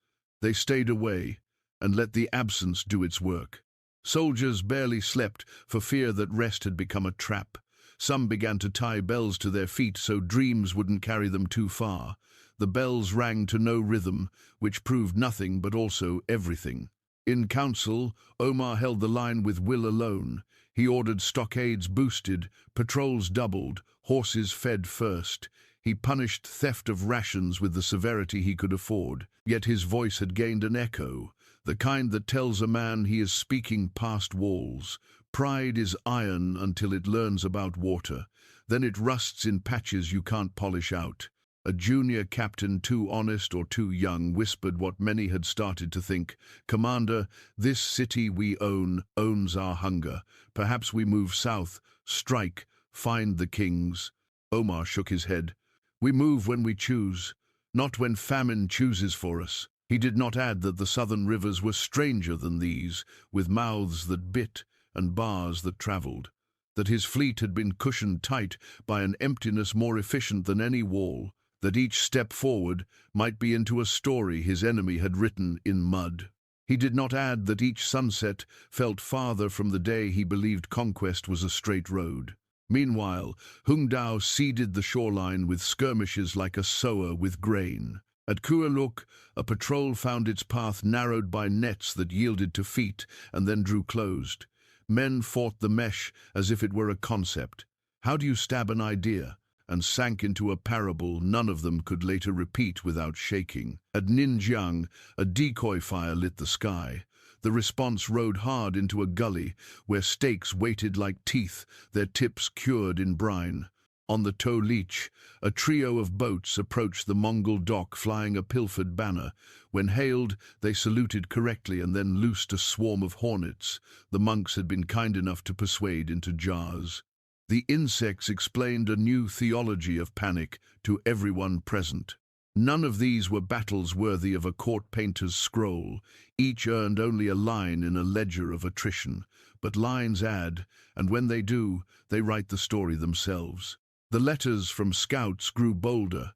A: they stayed away and let the absence do its work. Soldiers barely slept for fear that rest had become a trap. Some began to tie bells to their feet so dreams wouldn't carry them too far. The bells rang to no rhythm, which proved nothing but also everything. In council, Omar held the line with will alone. He ordered stockades boosted, patrols doubled, horses fed first. He punished theft of rations with the severity he could afford. Yet his voice had gained an echo, the kind that tells a man he is speaking past walls. Pride is iron until it learns about water. Then it rusts in patches you can't polish out. A junior captain, too honest or too young, whispered what many had started to think. "Commander, this city we own owns our hunger. Perhaps we move south, strike, find the kings." Omar shook his head. "We move when we choose, not when famine chooses for us." He did not add that the southern rivers were stranger than these, with mouths that bit and bars that travelled, that his fleet had been cushioned tight by an emptiness more efficient than any wall, that each step forward might be into a story his enemy had written in mud. He did not add that each sunset felt farther from the day he believed conquest was a straight road. Meanwhile, Hưng Đạo seeded the shoreline with skirmishes like a sower with grain. At Kualuk, a patrol found its path narrowed by nets that yielded to feet and then drew closed. Men fought the mesh as if it were a concept. How do you stab an idea? and sank into a parable none of them could later repeat without shaking. At Ninjiang, a decoy fire lit the sky. The response rode hard into a gully where stakes waited like teeth, their tips cured in brine. On the tow leach, a trio of boats approached the Mongol dock flying a pilfered banner. When hailed, they saluted correctly and then loosed a swarm of hornets the monks had been kind enough to persuade into jars. The insects explained a new theology of panic to everyone present. None of these were battles worthy of a court painter's scroll. Each earned only a line in a ledger of attrition. But lines add, and when they do, they write the story themselves. The letters from scouts grew bolder.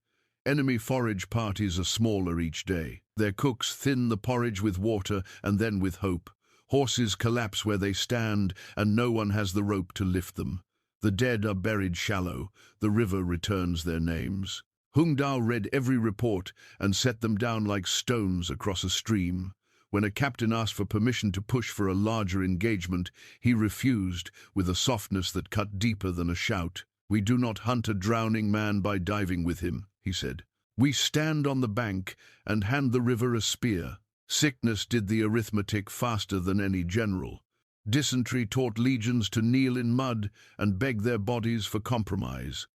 A: Enemy forage parties are smaller each day. Their cooks thin the porridge with water and then with hope. Horses collapse where they stand, and no one has the rope to lift them. The dead are buried shallow. The river returns their names. Hung Dao read every report and set them down like stones across a stream. When a captain asked for permission to push for a larger engagement, he refused with a softness that cut deeper than a shout. "We do not hunt a drowning man by diving with him," he said. "We stand on the bank and hand the river a spear." Sickness did the arithmetic faster than any general. Dysentery taught legions to kneel in mud and beg their bodies for compromise.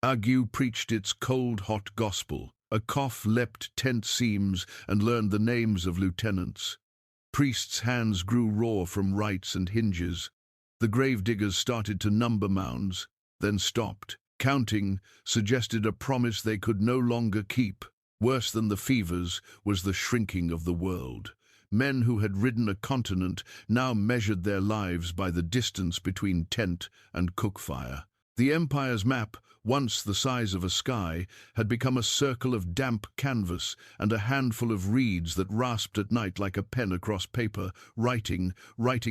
A: Ague preached its cold, hot gospel. A cough leapt tent seams and learned the names of lieutenants. Priests' hands grew raw from rites and hinges. The gravediggers started to number mounds, then stopped. Counting suggested a promise they could no longer keep. Worse than the fevers was the shrinking of the world. Men who had ridden a continent now measured their lives by the distance between tent and cookfire. The empire's map, once the size of a sky, had become a circle of damp canvas and a handful of reeds that rasped at night like a pen across paper, writing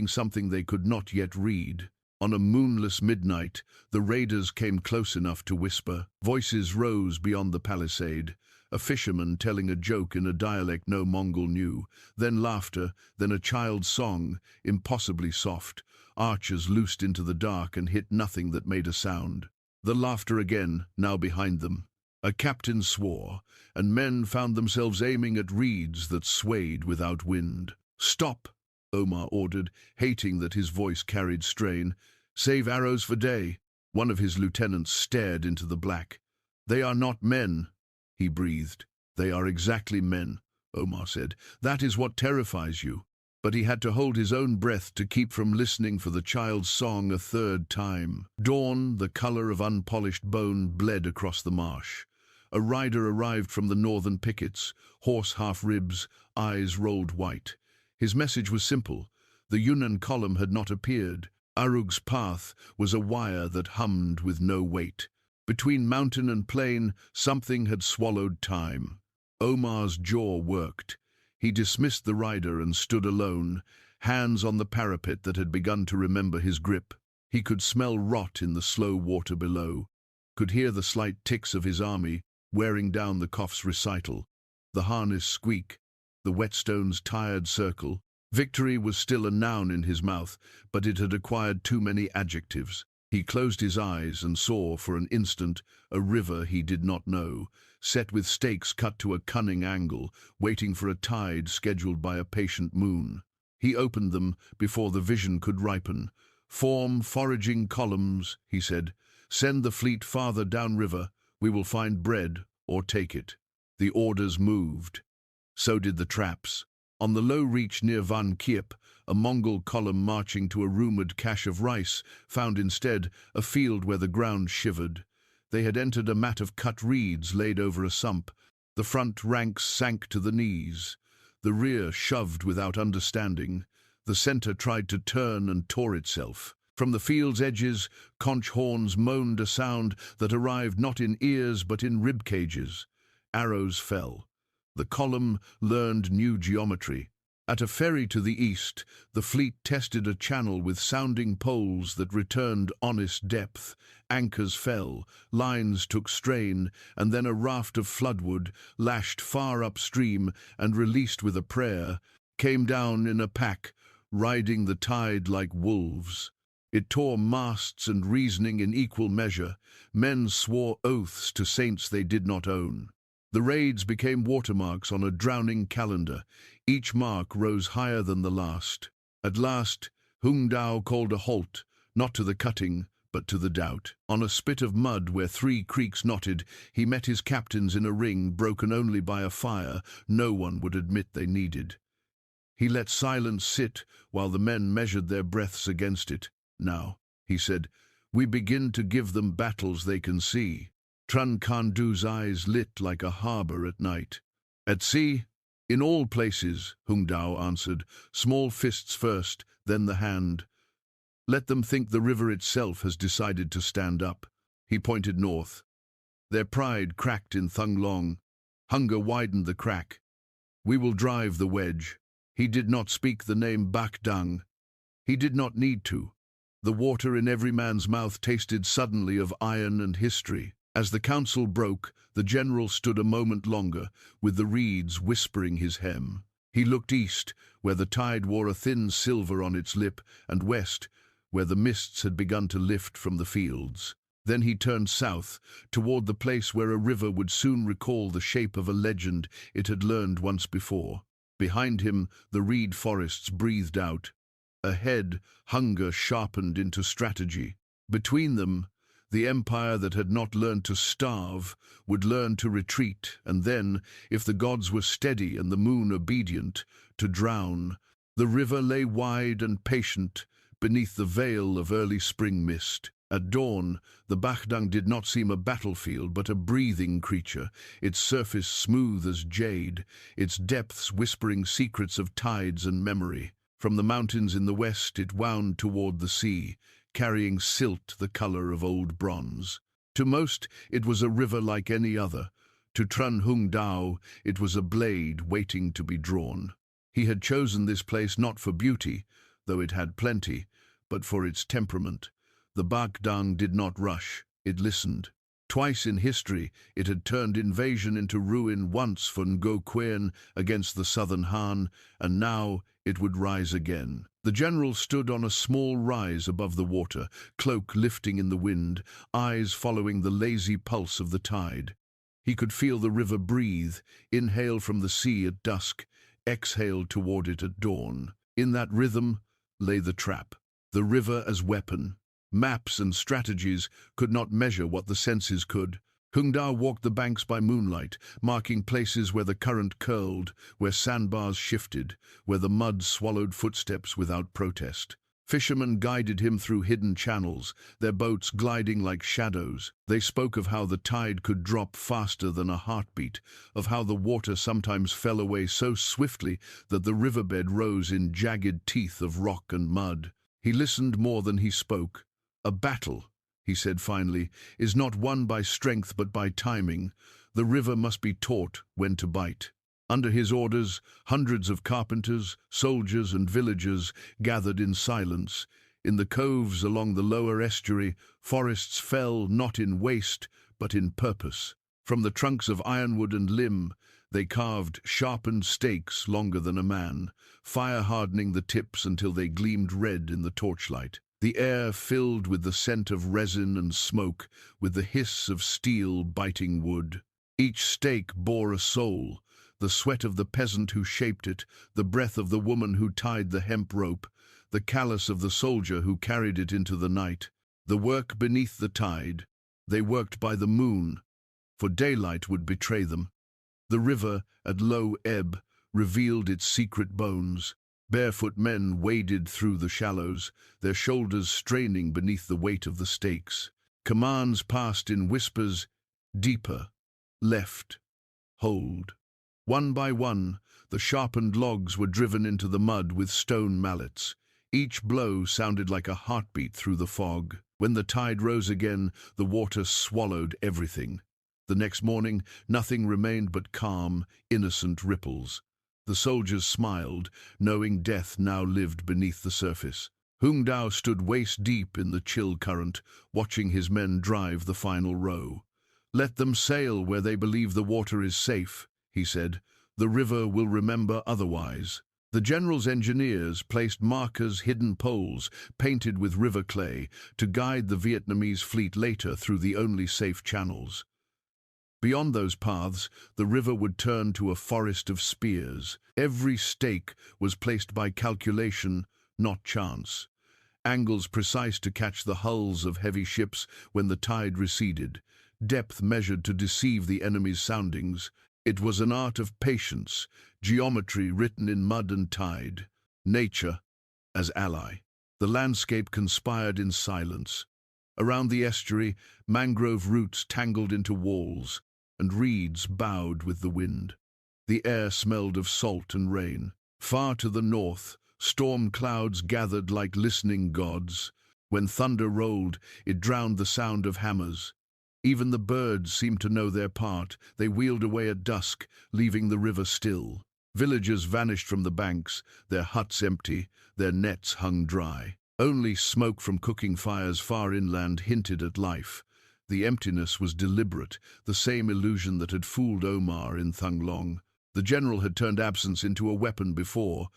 A: something they could not yet read. On a moonless midnight, the raiders came close enough to whisper. Voices rose beyond the palisade. A fisherman telling a joke in a dialect no Mongol knew, then laughter, then a child's song, impossibly soft. Archers loosed into the dark and hit nothing that made a sound. The laughter again, now behind them. A captain swore, and men found themselves aiming at reeds that swayed without wind. "Stop," Omar ordered, hating that his voice carried strain. "Save arrows for day." One of his lieutenants stared into the black. "They are not men," he breathed. "They are exactly men," Omar said. "That is what terrifies you." But he had to hold his own breath to keep from listening for the child's song a third time. Dawn, the color of unpolished bone, bled across the marsh. A rider arrived from the northern pickets, horse half-ribs, eyes rolled white. His message was simple. The Yunnan column had not appeared. Arug's path was a wire that hummed with no weight. Between mountain and plain, something had swallowed time. Omar's jaw worked. He dismissed the rider and stood alone, hands on the parapet that had begun to remember his grip. He could smell rot in the slow water below, could hear the slight ticks of his army wearing down the Koff's recital, the harness squeak, the whetstone's tired circle. Victory was still a noun in his mouth, but it had acquired too many adjectives. He closed his eyes and saw, for an instant, a river he did not know, set with stakes cut to a cunning angle, waiting for a tide scheduled by a patient moon. He opened them before the vision could ripen. "Form foraging columns," he said. "Send the fleet farther downriver. We will find bread or take it." The orders moved. So did the traps. On the low reach near Van Kiep, a Mongol column marching to a rumored cache of rice found instead a field where the ground shivered. They had entered a mat of cut reeds laid over a sump. The front ranks sank to the knees. The rear shoved without understanding. The center tried to turn and tore itself. From the field's edges, conch horns moaned a sound that arrived not in ears but in rib cages. Arrows fell. The column learned new geometry. At a ferry to the east, the fleet tested a channel with sounding poles that returned honest depth. Anchors fell, lines took strain, and then a raft of floodwood, lashed far upstream and released with a prayer, came down in a pack, riding the tide like wolves. It tore masts and reasoning in equal measure. Men swore oaths to saints they did not own. The raids became watermarks on a drowning calendar. Each mark rose higher than the last. At last, Hung Dao called a halt, not to the cutting, but to the doubt. On a spit of mud where 3 creeks knotted, he met his captains in a ring broken only by a fire no one would admit they needed. He let silence sit while the men measured their breaths against it. Now, he said, we begin to give them battles they can see. Tran Khandu's eyes lit like a harbor at night. At sea? In all places, Hung Dao answered, small fists first, then the hand. Let them think the river itself has decided to stand up. He pointed north. Their pride cracked in Thung Long. Hunger widened the crack. We will drive the wedge. He did not speak the name Bạch Đằng. He did not need to. The water in every man's mouth tasted suddenly of iron and history. As the council broke, the general stood a moment longer, with the reeds whispering his hem. He looked east, where the tide wore a thin silver on its lip, and west, where the mists had begun to lift from the fields. Then he turned south, toward the place where a river would soon recall the shape of a legend it had learned once before. Behind him, the reed forests breathed out. Ahead, hunger sharpened into strategy. Between them, the empire that had not learned to starve would learn to retreat, and then, if the gods were steady and the moon obedient, to drown. The river lay wide and patient, beneath the veil of early spring mist. At dawn, the Bạch Đằng did not seem a battlefield, but a breathing creature, its surface smooth as jade, its depths whispering secrets of tides and memory. From the mountains in the west it wound toward the sea, carrying silt the color of old bronze. To most, it was a river like any other. To Trần Hưng Đạo, it was a blade waiting to be drawn. He had chosen this place not for beauty, though it had plenty, but for its temperament. The Bạch Đằng did not rush, it listened. Twice in history it had turned invasion into ruin, once for Ngo Quyền against the southern Han, and now it would rise again. The general stood on a small rise above the water, cloak lifting in the wind, eyes following the lazy pulse of the tide. He could feel the river breathe, inhale from the sea at dusk, exhale toward it at dawn. In that rhythm lay the trap, the river as weapon. Maps and strategies could not measure what the senses could. Hung Dao walked the banks by moonlight, marking places where the current curled, where sandbars shifted, where the mud swallowed footsteps without protest. Fishermen guided him through hidden channels, their boats gliding like shadows. They spoke of how the tide could drop faster than a heartbeat, of how the water sometimes fell away so swiftly that the riverbed rose in jagged teeth of rock and mud. He listened more than he spoke. A battle, he said finally, is not won by strength but by timing. The river must be taught when to bite. Under his orders, hundreds of carpenters, soldiers and villagers gathered in silence. In the coves along the lower estuary, forests fell not in waste, but in purpose. From the trunks of ironwood and limb, they carved sharpened stakes longer than a man, fire-hardening the tips until they gleamed red in the torchlight. The air filled with the scent of resin and smoke, with the hiss of steel biting wood. Each stake bore a soul, the sweat of the peasant who shaped it, the breath of the woman who tied the hemp rope, the callus of the soldier who carried it into the night. The work beneath the tide. They worked by the moon, for daylight would betray them. The river, at low ebb, revealed its secret bones. Barefoot men waded through the shallows, their shoulders straining beneath the weight of the stakes. Commands passed in whispers, deeper, left, hold. One by one, the sharpened logs were driven into the mud with stone mallets. Each blow sounded like a heartbeat through the fog. When the tide rose again, the water swallowed everything. The next morning, nothing remained but calm, innocent ripples. The soldiers smiled, knowing death now lived beneath the surface. Hung Dao stood waist-deep in the chill current, watching his men drive the final row. "Let them sail where they believe the water is safe," he said. "The river will remember otherwise." The general's engineers placed markers, hidden poles, painted with river clay, to guide the Vietnamese fleet later through the only safe channels. Beyond those paths, the river would turn to a forest of spears. Every stake was placed by calculation, not chance. Angles precise to catch the hulls of heavy ships when the tide receded, depth measured to deceive the enemy's soundings. It was an art of patience, geometry written in mud and tide, nature as ally. The landscape conspired in silence. Around the estuary, mangrove roots tangled into walls, and reeds bowed with the wind. The air smelled of salt and rain. Far to the north, storm clouds gathered like listening gods. When thunder rolled, it drowned the sound of hammers. Even the birds seemed to know their part. They wheeled away at dusk, leaving the river still. Villagers vanished from the banks, their huts empty, their nets hung dry. Only smoke from cooking fires far inland hinted at life. The emptiness was deliberate, the same illusion that had fooled Omar in Thang Long. The general had turned absence into a weapon before.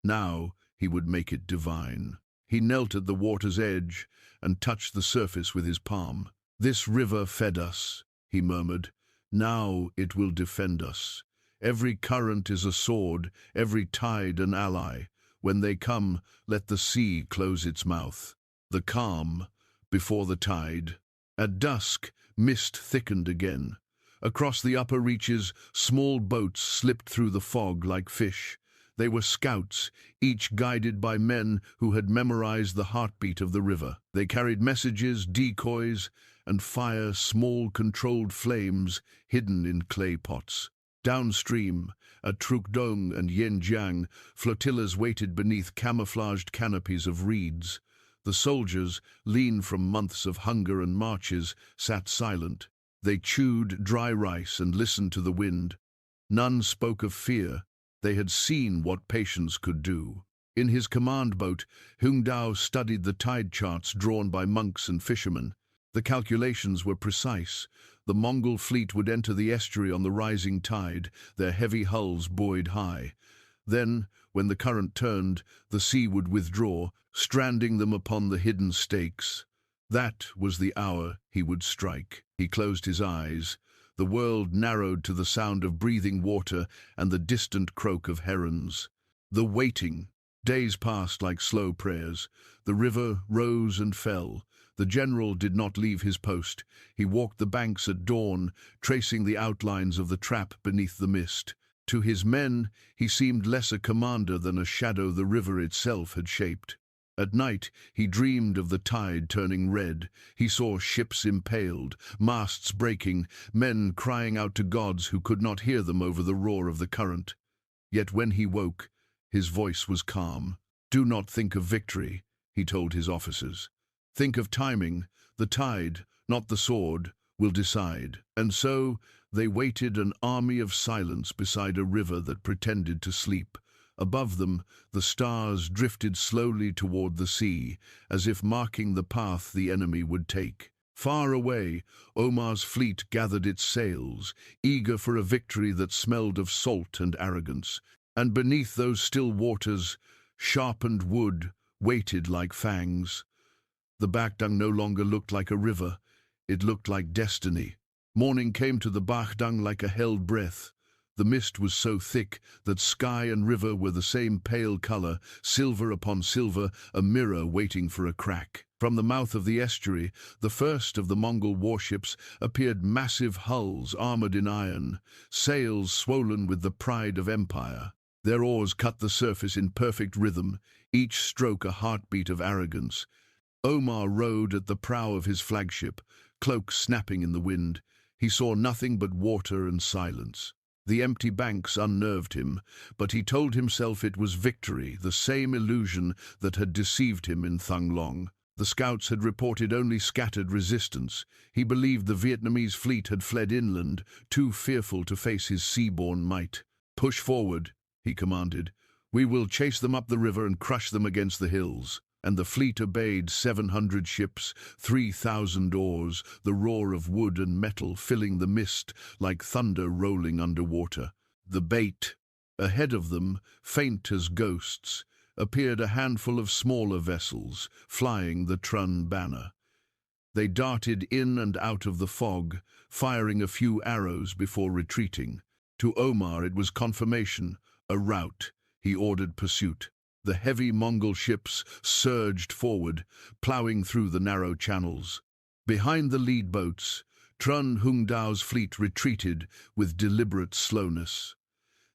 A: Now he would make it divine. He knelt at the water's edge and touched the surface with his palm. "This river fed us," he murmured. "Now it will defend us. Every current is a sword, every tide an ally. When they come, let the sea close its mouth." The calm before the tide. At dusk, mist thickened again. Across the upper reaches, small boats slipped through the fog like fish. They were scouts, each guided by men who had memorized the heartbeat of the river. They carried messages, decoys, and fire small controlled flames hidden in clay pots. Downstream, at Truc Dong and Yenjiang, flotillas waited beneath camouflaged canopies of reeds. The soldiers, lean from months of hunger and marches, sat silent. They chewed dry rice and listened to the wind. None spoke of fear. They had seen what patience could do. In his command boat, Hung Dao studied the tide charts drawn by monks and fishermen. The calculations were precise. The Mongol fleet would enter the estuary on the rising tide, their heavy hulls buoyed high. Then, when the current turned, the sea would withdraw, stranding them upon the hidden stakes. That was the hour he would strike. He closed his eyes. The world narrowed to the sound of breathing water and the distant croak of herons. The waiting. Days passed like slow prayers. The river rose and fell. The general did not leave his post. He walked the banks at dawn, tracing the outlines of the trap beneath the mist. To his men, he seemed less a commander than a shadow the river itself had shaped. At night, he dreamed of the tide turning red. He saw ships impaled, masts breaking, men crying out to gods who could not hear them over the roar of the current. Yet when he woke, his voice was calm. "Do not think of victory," he told his officers. "Think of timing. The tide, not the sword, will decide." And so they waited, an army of silence beside a river that pretended to sleep. Above them, the stars drifted slowly toward the sea, as if marking the path the enemy would take. Far away, Omar's fleet gathered its sails, eager for a victory that smelled of salt and arrogance. And beneath those still waters, sharpened wood waited like fangs. The Bạch Đằng no longer looked like a river. It looked like destiny. Morning came to the Bạch Đằng like a held breath. The mist was so thick that sky and river were the same pale color, silver upon silver, a mirror waiting for a crack. From the mouth of the estuary, the first of the Mongol warships, appeared massive hulls armored in iron, sails swollen with the pride of empire. Their oars cut the surface in perfect rhythm, each stroke a heartbeat of arrogance. Omar rode at the prow of his flagship, cloak snapping in the wind. He saw nothing but water and silence. The empty banks unnerved him, but he told himself it was victory, the same illusion that had deceived him in Thang Long. The scouts had reported only scattered resistance. He believed the Vietnamese fleet had fled inland, too fearful to face his sea-born might. "Push forward," he commanded. "We will chase them up the river and crush them against the hills." And the fleet obeyed, 700 ships, 3,000 oars, the roar of wood and metal filling the mist like thunder rolling underwater. The bait. Ahead of them, faint as ghosts, appeared a handful of smaller vessels, flying the Tran banner. They darted in and out of the fog, firing a few arrows before retreating. To Omar it was confirmation, a rout. He ordered pursuit. The heavy Mongol ships surged forward, ploughing through the narrow channels. Behind the lead boats, Trần Hưng Đạo fleet retreated with deliberate slowness.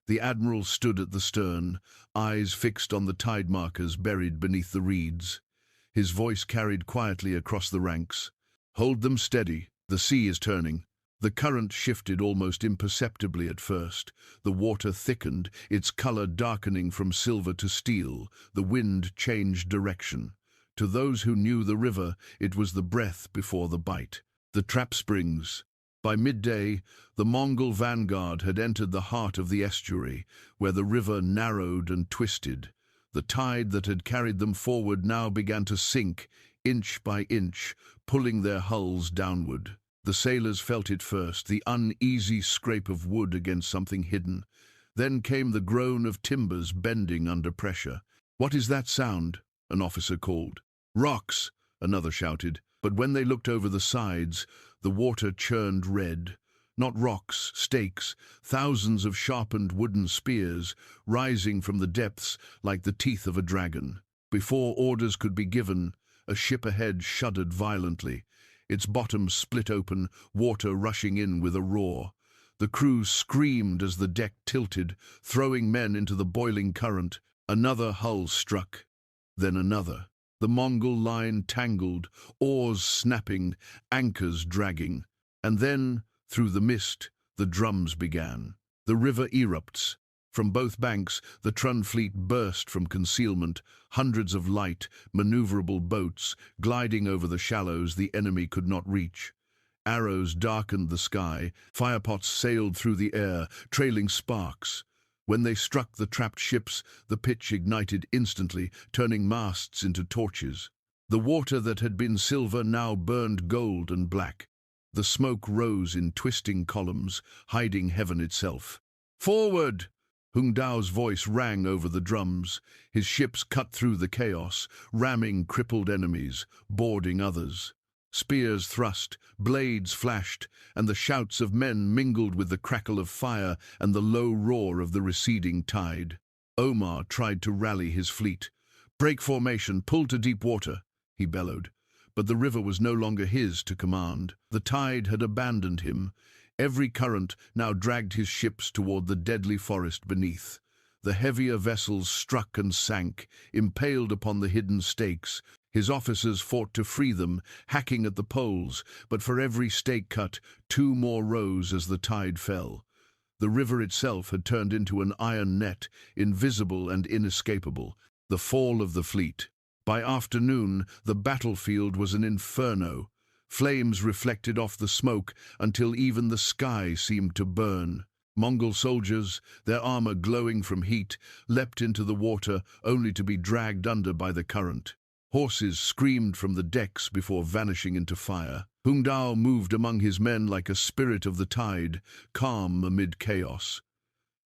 A: The admiral stood at the stern, eyes fixed on the tide markers buried beneath the reeds. His voice carried quietly across the ranks. "Hold them steady. The sea is turning." The current shifted almost imperceptibly at first. The water thickened, its color darkening from silver to steel. The wind changed direction. To those who knew the river, it was the breath before the bite. The trap springs. By midday, the Mongol vanguard had entered the heart of the estuary, where the river narrowed and twisted. The tide that had carried them forward now began to sink, inch by inch, pulling their hulls downward. The sailors felt it first, the uneasy scrape of wood against something hidden. Then came the groan of timbers bending under pressure. "What is that sound?" an officer called. "Rocks," another shouted. But when they looked over the sides, the water churned red. Not rocks, stakes, thousands of sharpened wooden spears, rising from the depths like the teeth of a dragon. Before orders could be given, a ship ahead shuddered violently. Its bottom split open, water rushing in with a roar. The crew screamed as the deck tilted, throwing men into the boiling current. Another hull struck, then another. The Mongol line tangled, oars snapping, anchors dragging. And then, through the mist, the drums began. The river erupts. From both banks, the Tran fleet burst from concealment, hundreds of light, maneuverable boats gliding over the shallows the enemy could not reach. Arrows darkened the sky, firepots sailed through the air, trailing sparks. When they struck the trapped ships, the pitch ignited instantly, turning masts into torches. The water that had been silver now burned gold and black. The smoke rose in twisting columns, hiding heaven itself. "Forward!" Hung Dao's voice rang over the drums. His ships cut through the chaos, ramming crippled enemies, boarding others. Spears thrust, blades flashed, and the shouts of men mingled with the crackle of fire and the low roar of the receding tide. Omar tried to rally his fleet. "Break formation, pull to deep water," he bellowed. But the river was no longer his to command. The tide had abandoned him. Every current now dragged his ships toward the deadly forest beneath. The heavier vessels struck and sank, impaled upon the hidden stakes. His officers fought to free them, hacking at the poles, but for every stake cut, two more rose as the tide fell. The river itself had turned into an iron net, invisible and inescapable. The fall of the fleet. By afternoon, the battlefield was an inferno. Flames reflected off the smoke until even the sky seemed to burn. Mongol soldiers, their armor glowing from heat, leapt into the water only to be dragged under by the current. Horses screamed from the decks before vanishing into fire. Hung Dao moved among his men like a spirit of the tide, calm amid chaos.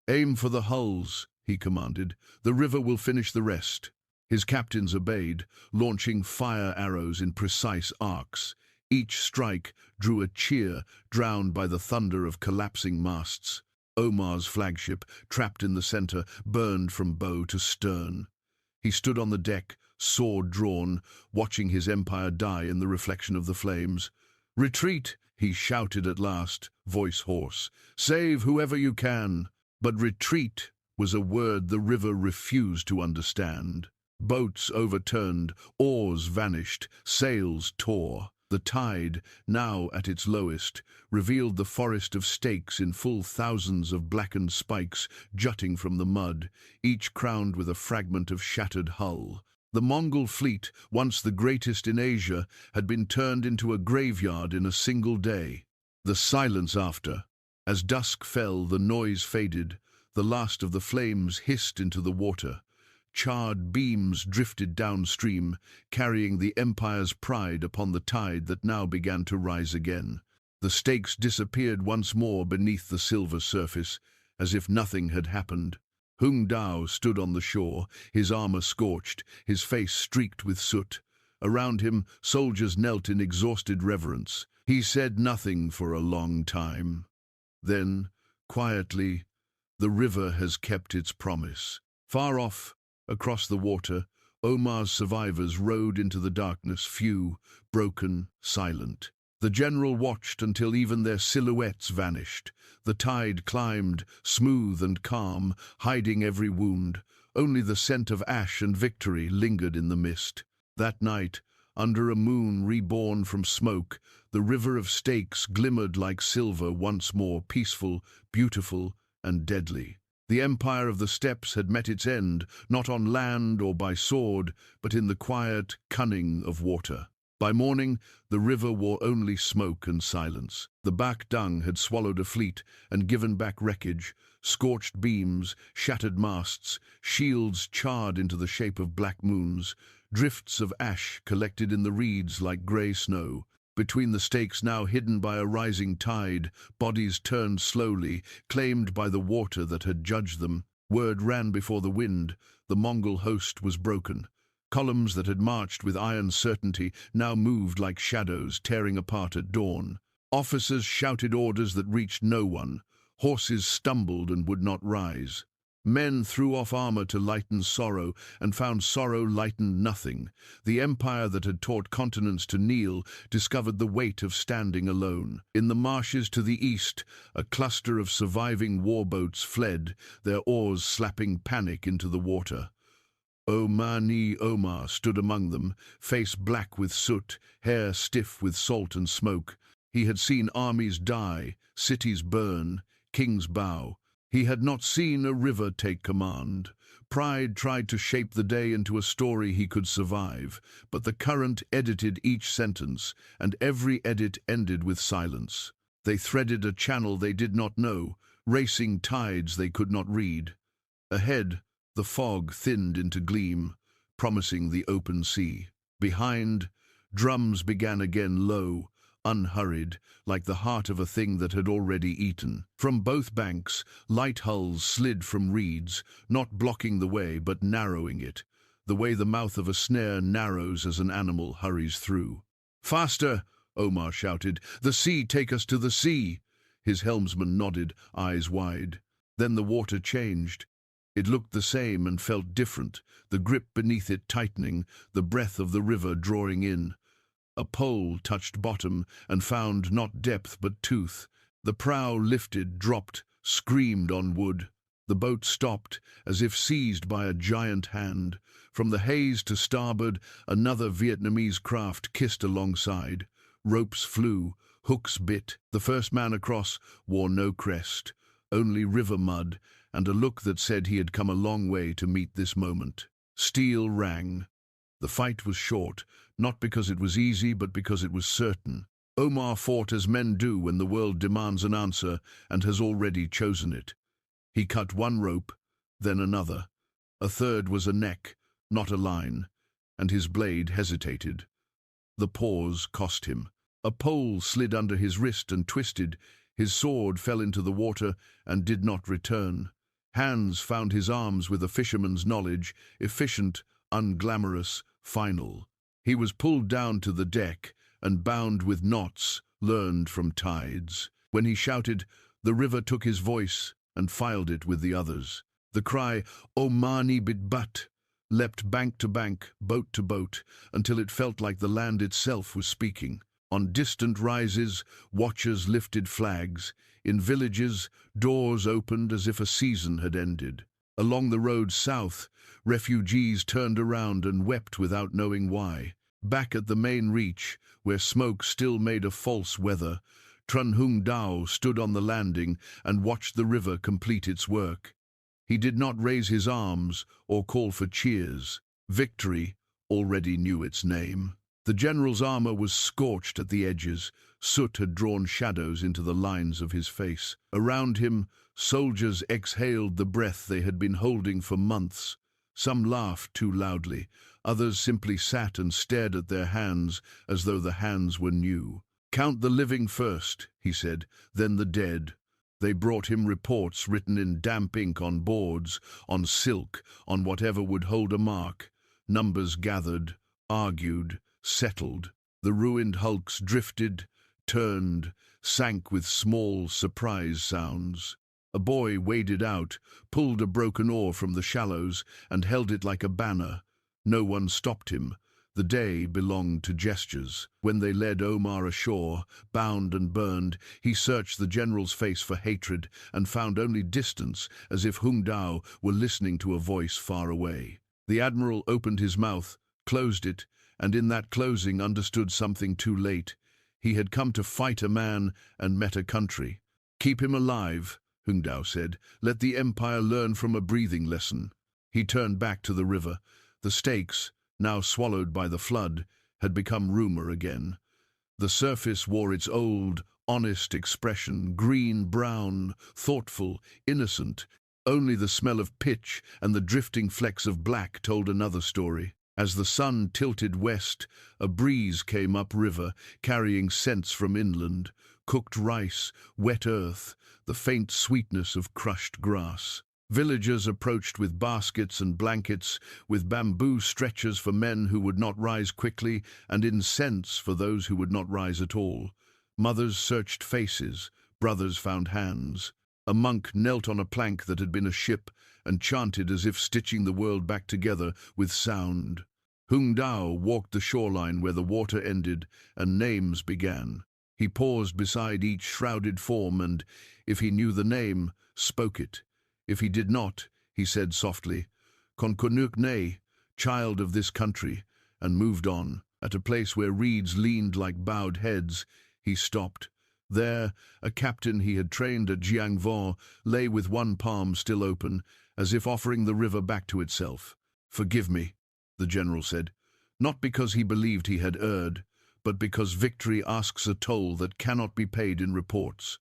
A: "Aim for the hulls," he commanded. "The river will finish the rest." His captains obeyed, launching fire arrows in precise arcs. Each strike drew a cheer, drowned by the thunder of collapsing masts. Omar's flagship, trapped in the center, burned from bow to stern. He stood on the deck, sword drawn, watching his empire die in the reflection of the flames. "Retreat!" he shouted at last, voice hoarse. "Save whoever you can." But retreat was a word the river refused to understand. Boats overturned, oars vanished, sails tore. The tide, now at its lowest, revealed the forest of stakes in full thousands of blackened spikes jutting from the mud, each crowned with a fragment of shattered hull. The Mongol fleet, once the greatest in Asia, had been turned into a graveyard in a single day. The silence after. As dusk fell, the noise faded. The last of the flames hissed into the water. Charred beams drifted downstream, carrying the empire's pride upon the tide that now began to rise again. The stakes disappeared once more beneath the silver surface, as if nothing had happened. Hung Dao stood on the shore, his armor scorched, his face streaked with soot. Around him, soldiers knelt in exhausted reverence. He said nothing for a long time. Then, quietly, "The river has kept its promise." Far off, across the water, Omar's survivors rode into the darkness, few, broken, silent. The general watched until even their silhouettes vanished. The tide climbed, smooth and calm, hiding every wound. Only the scent of ash and victory lingered in the mist. That night, under a moon reborn from smoke, the river of stakes glimmered like silver once more, peaceful, beautiful, and deadly. The empire of the steppes had met its end, not on land or by sword, but in the quiet cunning of water. By morning, the river wore only smoke and silence. The Bạch Đằng had swallowed a fleet and given back wreckage, scorched beams, shattered masts, shields charred into the shape of black moons, drifts of ash collected in the reeds like grey snow. Between the stakes now hidden by a rising tide, bodies turned slowly, claimed by the water that had judged them. Word ran before the wind. The Mongol host was broken. Columns that had marched with iron certainty now moved like shadows, tearing apart at dawn. Officers shouted orders that reached no one. Horses stumbled and would not rise. Men threw off armor to lighten sorrow, and found sorrow lightened nothing. The empire that had taught continents to kneel discovered the weight of standing alone. In the marshes to the east, a cluster of surviving warboats fled, their oars slapping panic into the water. Omar stood among them, face black with soot, hair stiff with salt and smoke. He had seen armies die, cities burn, kings bow. He had not seen a river take command. Pride tried to shape the day into a story he could survive, but the current edited each sentence, and every edit ended with silence. They threaded a channel they did not know, racing tides they could not read. Ahead, the fog thinned into gleam, promising the open sea. Behind, drums began again low, unhurried, like the heart of a thing that had already eaten. From both banks, light hulls slid from reeds, not blocking the way but narrowing it, the way the mouth of a snare narrows as an animal hurries through. "Faster!" Omar shouted. "The sea, take us to the sea!" His helmsman nodded, eyes wide. Then the water changed. It looked the same and felt different, the grip beneath it tightening, the breath of the river drawing in. A pole touched bottom and found not depth but tooth. The prow lifted, dropped, screamed on wood. The boat stopped, as if seized by a giant hand. From the haze to starboard, another Vietnamese craft kissed alongside. Ropes flew, hooks bit. The first man across wore no crest, only river mud, and a look that said he had come a long way to meet this moment. Steel rang. The fight was short, not because it was easy, but because it was certain. Omar fought as men do when the world demands an answer and has already chosen it. He cut one rope, then another. A third was a neck, not a line, and his blade hesitated. The pause cost him. A pole slid under his wrist and twisted. His sword fell into the water and did not return. Hands found his arms with a fisherman's knowledge, efficient, unglamorous, final. He was pulled down to the deck and bound with knots learned from tides. When he shouted, the river took his voice and filed it with the others. The cry, "Omani bidbat," leapt bank to bank, boat to boat, until it felt like the land itself was speaking. On distant rises, watchers lifted flags. In villages, doors opened as if a season had ended. Along the road south, refugees turned around and wept without knowing why. Back at the main reach, where smoke still made a false weather, Trần Hưng Đạo stood on the landing and watched the river complete its work. He did not raise his arms or call for cheers. Victory already knew its name. The general's armor was scorched at the edges. Soot had drawn shadows into the lines of his face. Around him, soldiers exhaled the breath they had been holding for months. Some laughed too loudly. Others simply sat and stared at their hands as though the hands were new. "Count the living first," he said, "then the dead." They brought him reports written in damp ink on boards, on silk, on whatever would hold a mark. Numbers gathered, argued, settled. The ruined hulks drifted, turned, sank with small surprise sounds. A boy waded out, pulled a broken oar from the shallows, and held it like a banner. No one stopped him. The day belonged to gestures. When they led Omar ashore, bound and burned, he searched the general's face for hatred and found only distance, as if Hung Dao were listening to a voice far away. The admiral opened his mouth, closed it, and in that closing understood something too late. He had come to fight a man and met a country. "Keep him alive," Hung Dao said. "Let the empire learn from a breathing lesson." He turned back to the river. The stakes, now swallowed by the flood, had become rumor again. The surface wore its old, honest expression, green-brown, thoughtful, innocent. Only the smell of pitch and the drifting flecks of black told another story. As the sun tilted west, a breeze came upriver, carrying scents from inland, cooked rice, wet earth, the faint sweetness of crushed grass. Villagers approached with baskets and blankets, with bamboo stretchers for men who would not rise quickly, and incense for those who would not rise at all. Mothers searched faces, brothers found hands. A monk knelt on a plank that had been a ship and chanted as if stitching the world back together with sound. Hung Dao walked the shoreline where the water ended and names began. He paused beside each shrouded form and, if he knew the name, spoke it. If he did not, he said softly, "Konkonuk ne, child of this country," and moved on. At a place where reeds leaned like bowed heads, he stopped. There, a captain he had trained at Jiangvon lay with one palm still open, as if offering the river back to itself. "Forgive me," the general said, not because he believed he had erred, but because victory asks a toll that cannot be paid in reports.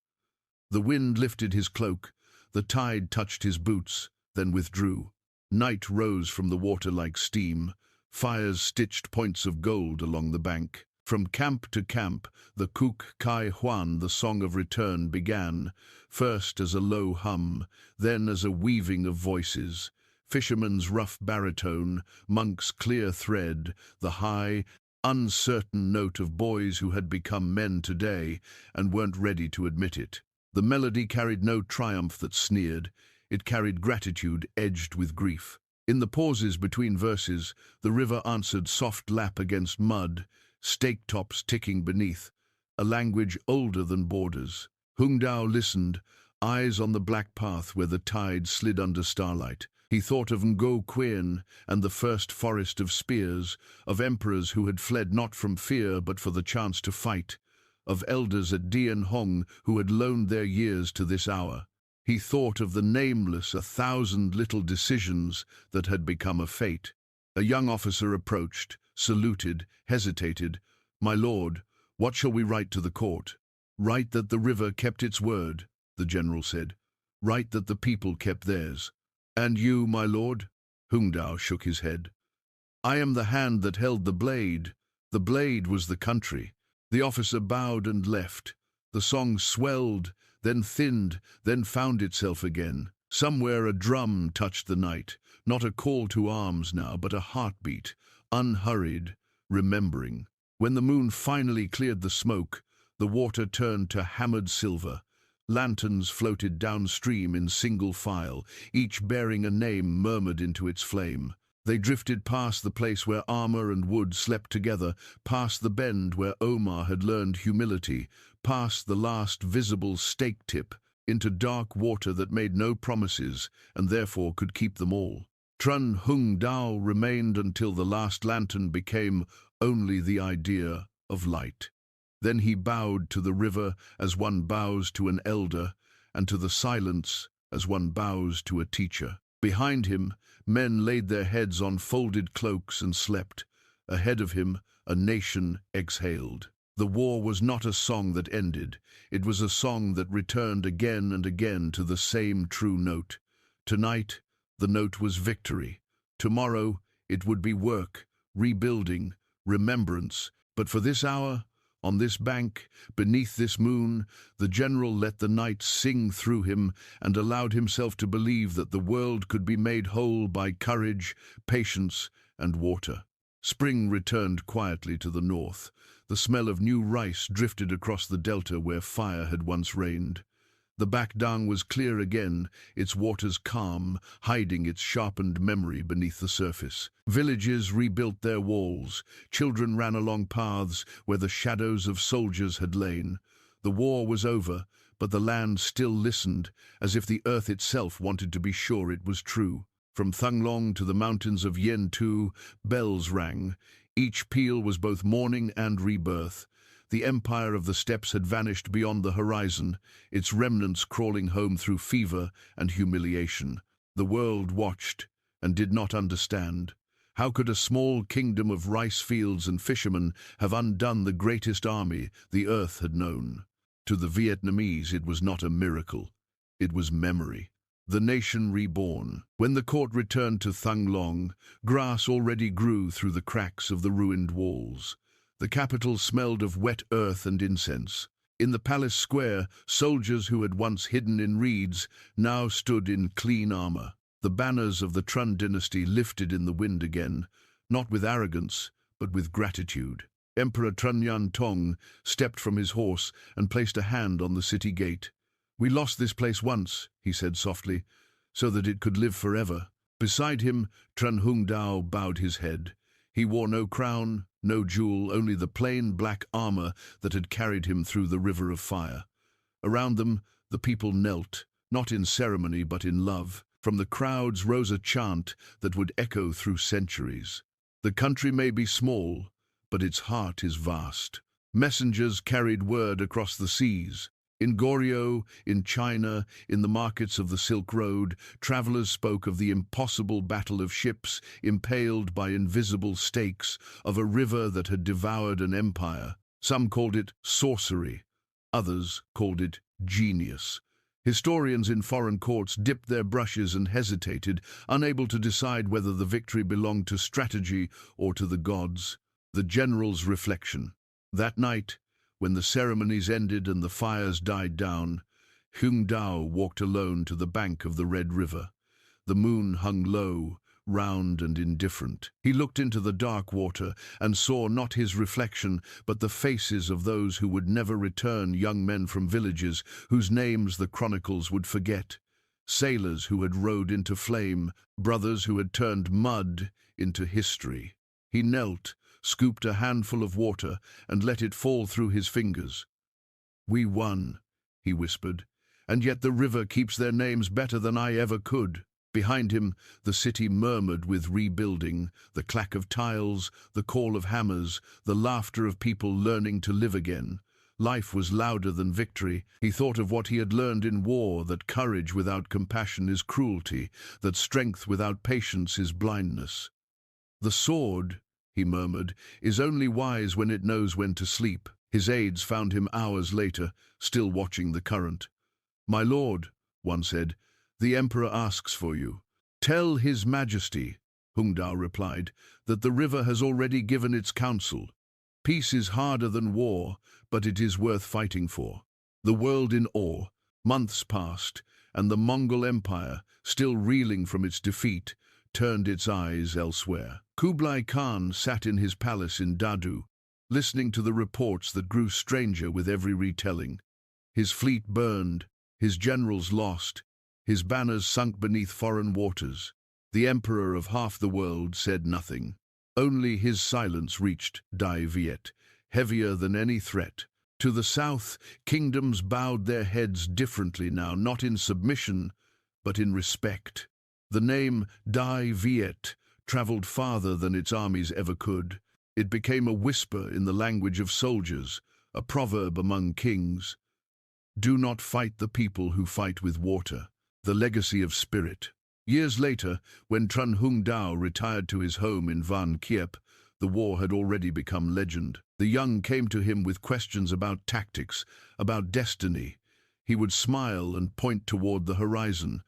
A: The wind lifted his cloak. The tide touched his boots, then withdrew. Night rose from the water like steam. Fires stitched points of gold along the bank. From camp to camp, the Kuk Kai Huan, the song of return, began, first as a low hum, then as a weaving of voices. Fishermen's rough baritone, monks' clear thread, the high, uncertain note of boys who had become men today and weren't ready to admit it. The melody carried no triumph that sneered. It carried gratitude edged with grief. In the pauses between verses, the river answered soft lap against mud, stake tops ticking beneath, a language older than borders. Hung Dao listened, eyes on the black path where the tide slid under starlight. He thought of Ngo Quyen and the first forest of spears, of emperors who had fled not from fear but for the chance to fight, of elders at Dian Hong who had loaned their years to this hour. He thought of the nameless 1,000 little decisions that had become a fate. A young officer approached, saluted, hesitated. "My lord, what shall we write to the court?" "Write that the river kept its word," the general said. "Write that the people kept theirs." "And you, my lord?" Hung Dao shook his head. "I am the hand that held the blade. The blade was the country." The officer bowed and left. The song swelled, then thinned, then found itself again. Somewhere a drum touched the night, not a call to arms now, but a heartbeat, unhurried, remembering. When the moon finally cleared the smoke, the water turned to hammered silver. Lanterns floated downstream in single file, each bearing a name murmured into its flame. They drifted past the place where armor and wood slept together, past the bend where Omar had learned humility, past the last visible stake tip, into dark water that made no promises and therefore could keep them all. Tran Hung Dao remained until the last lantern became only the idea of light. Then he bowed to the river as one bows to an elder, and to the silence as one bows to a teacher. Behind him, men laid their heads on folded cloaks and slept. Ahead of him, a nation exhaled. The war was not a song that ended. It was a song that returned again and again to the same true note. Tonight, the note was victory. Tomorrow, it would be work, rebuilding, remembrance. But for this hour, On this bank, beneath this moon, the general let the night sing through him and allowed himself to believe that the world could be made whole by courage, patience, and water. Spring returned quietly to the north. The smell of new rice drifted across the delta where fire had once reigned. The Bạch Đằng was clear again, its waters calm, hiding its sharpened memory beneath the surface. Villages rebuilt their walls. Children ran along paths where the shadows of soldiers had lain. The war was over, but the land still listened, as if the earth itself wanted to be sure it was true. From Thăng Long to the mountains of Yen Tu, bells rang. Each peal was both mourning and rebirth. The empire of the steppes had vanished beyond the horizon, its remnants crawling home through fever and humiliation. The world watched and did not understand. How could a small kingdom of rice fields and fishermen have undone the greatest army the earth had known? To the Vietnamese, it was not a miracle. It was memory. The nation reborn. When the court returned to Thăng Long, grass already grew through the cracks of the ruined walls. The capital smelled of wet earth and incense. In the palace square, soldiers who had once hidden in reeds now stood in clean armor. The banners of the Tran dynasty lifted in the wind again, not with arrogance, but with gratitude. Emperor Trần Nhân Tông stepped from his horse and placed a hand on the city gate. "We lost this place once," he said softly, "so that it could live forever." Beside him, Trần Hưng Đạo bowed his head. He wore no crown, no jewel, only the plain black armor that had carried him through the river of fire. Around them, the people knelt, not in ceremony but in love. From the crowds rose a chant that would echo through centuries. The country may be small, but its heart is vast. Messengers carried word across the seas. In Goryeo, in China, in the markets of the Silk Road, travelers spoke of the impossible battle of ships impaled by invisible stakes, of a river that had devoured an empire. Some called it sorcery, others called it genius. Historians in foreign courts dipped their brushes and hesitated, unable to decide whether the victory belonged to strategy or to the gods. The general's reflection. That night, when the ceremonies ended and the fires died down, Hưng Đạo walked alone to the bank of the Red River. The moon hung low, round and indifferent. He looked into the dark water and saw not his reflection, but the faces of those who would never return, young men from villages whose names the chronicles would forget, sailors who had rowed into flame, brothers who had turned mud into history. He knelt, scooped a handful of water, and let it fall through his fingers. "We won," he whispered, "and yet the river keeps their names better than I ever could." Behind him, the city murmured with rebuilding, the clack of tiles, the call of hammers, the laughter of people learning to live again. Life was louder than victory. He thought of what he had learned in war, that courage without compassion is cruelty, that strength without patience is blindness. "The sword," he murmured, "is only wise when it knows when to sleep." His aides found him hours later, still watching the current. "My lord," one said, "the emperor asks for you." "Tell his majesty," Hưng Đạo replied, "that the river has already given its counsel. Peace is harder than war, but it is worth fighting for." The world in awe. Months passed, and the Mongol Empire, still reeling from its defeat, turned its eyes elsewhere. Kublai Khan sat in his palace in Dadu, listening to the reports that grew stranger with every retelling. His fleet burned, his generals lost, his banners sunk beneath foreign waters. The emperor of half the world said nothing. Only his silence reached Đại Việt, heavier than any threat. To the south, kingdoms bowed their heads differently now, not in submission, but in respect. The name Đại Việt traveled farther than its armies ever could. It became a whisper in the language of soldiers, a proverb among kings. "Do not fight the people who fight with water." The legacy of spirit. Years later, when Trần Hưng Đạo retired to his home in Van Kiep, the war had already become legend. The young came to him with questions about tactics, about destiny. He would smile and point toward the horizon.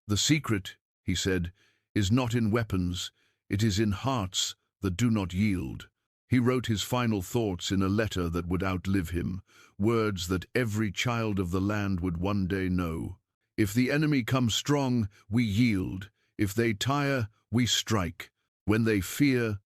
A: "The secret," he said, "is not in weapons, it is in hearts that do not yield." He wrote his final thoughts in a letter that would outlive him, words that every child of the land would one day know. If the enemy comes strong, we yield. If they tire, we strike. When they fear,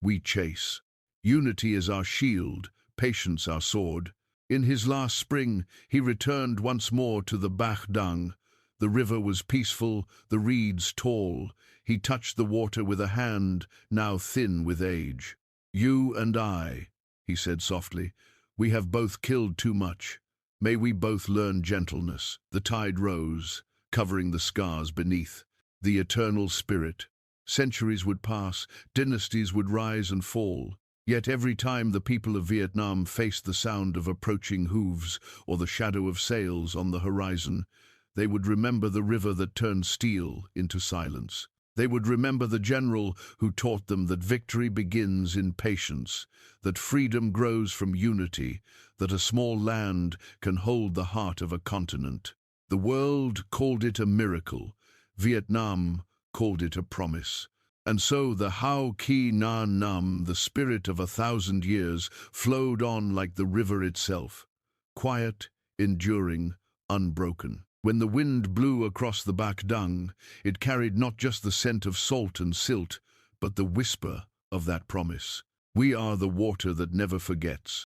A: we chase. Unity is our shield, patience our sword. In his last spring, he returned once more to the Bạch Đằng. The river was peaceful, the reeds tall. He touched the water with a hand, now thin with age. "You and I," he said softly, "we have both killed too much. May we both learn gentleness." The tide rose, covering the scars beneath. The eternal spirit. Centuries would pass, dynasties would rise and fall. Yet every time the people of Vietnam faced the sound of approaching hooves or the shadow of sails on the horizon, they would remember the river that turned steel into silence. They would remember the general who taught them that victory begins in patience, that freedom grows from unity, that a small land can hold the heart of a continent. The world called it a miracle. Vietnam called it a promise. And so the Hao Ki Na Nam, the spirit of 1,000 years, flowed on like the river itself, quiet, enduring, unbroken. When the wind blew across the Bạch Đằng, it carried not just the scent of salt and silt, but the whisper of that promise. We are the water that never forgets.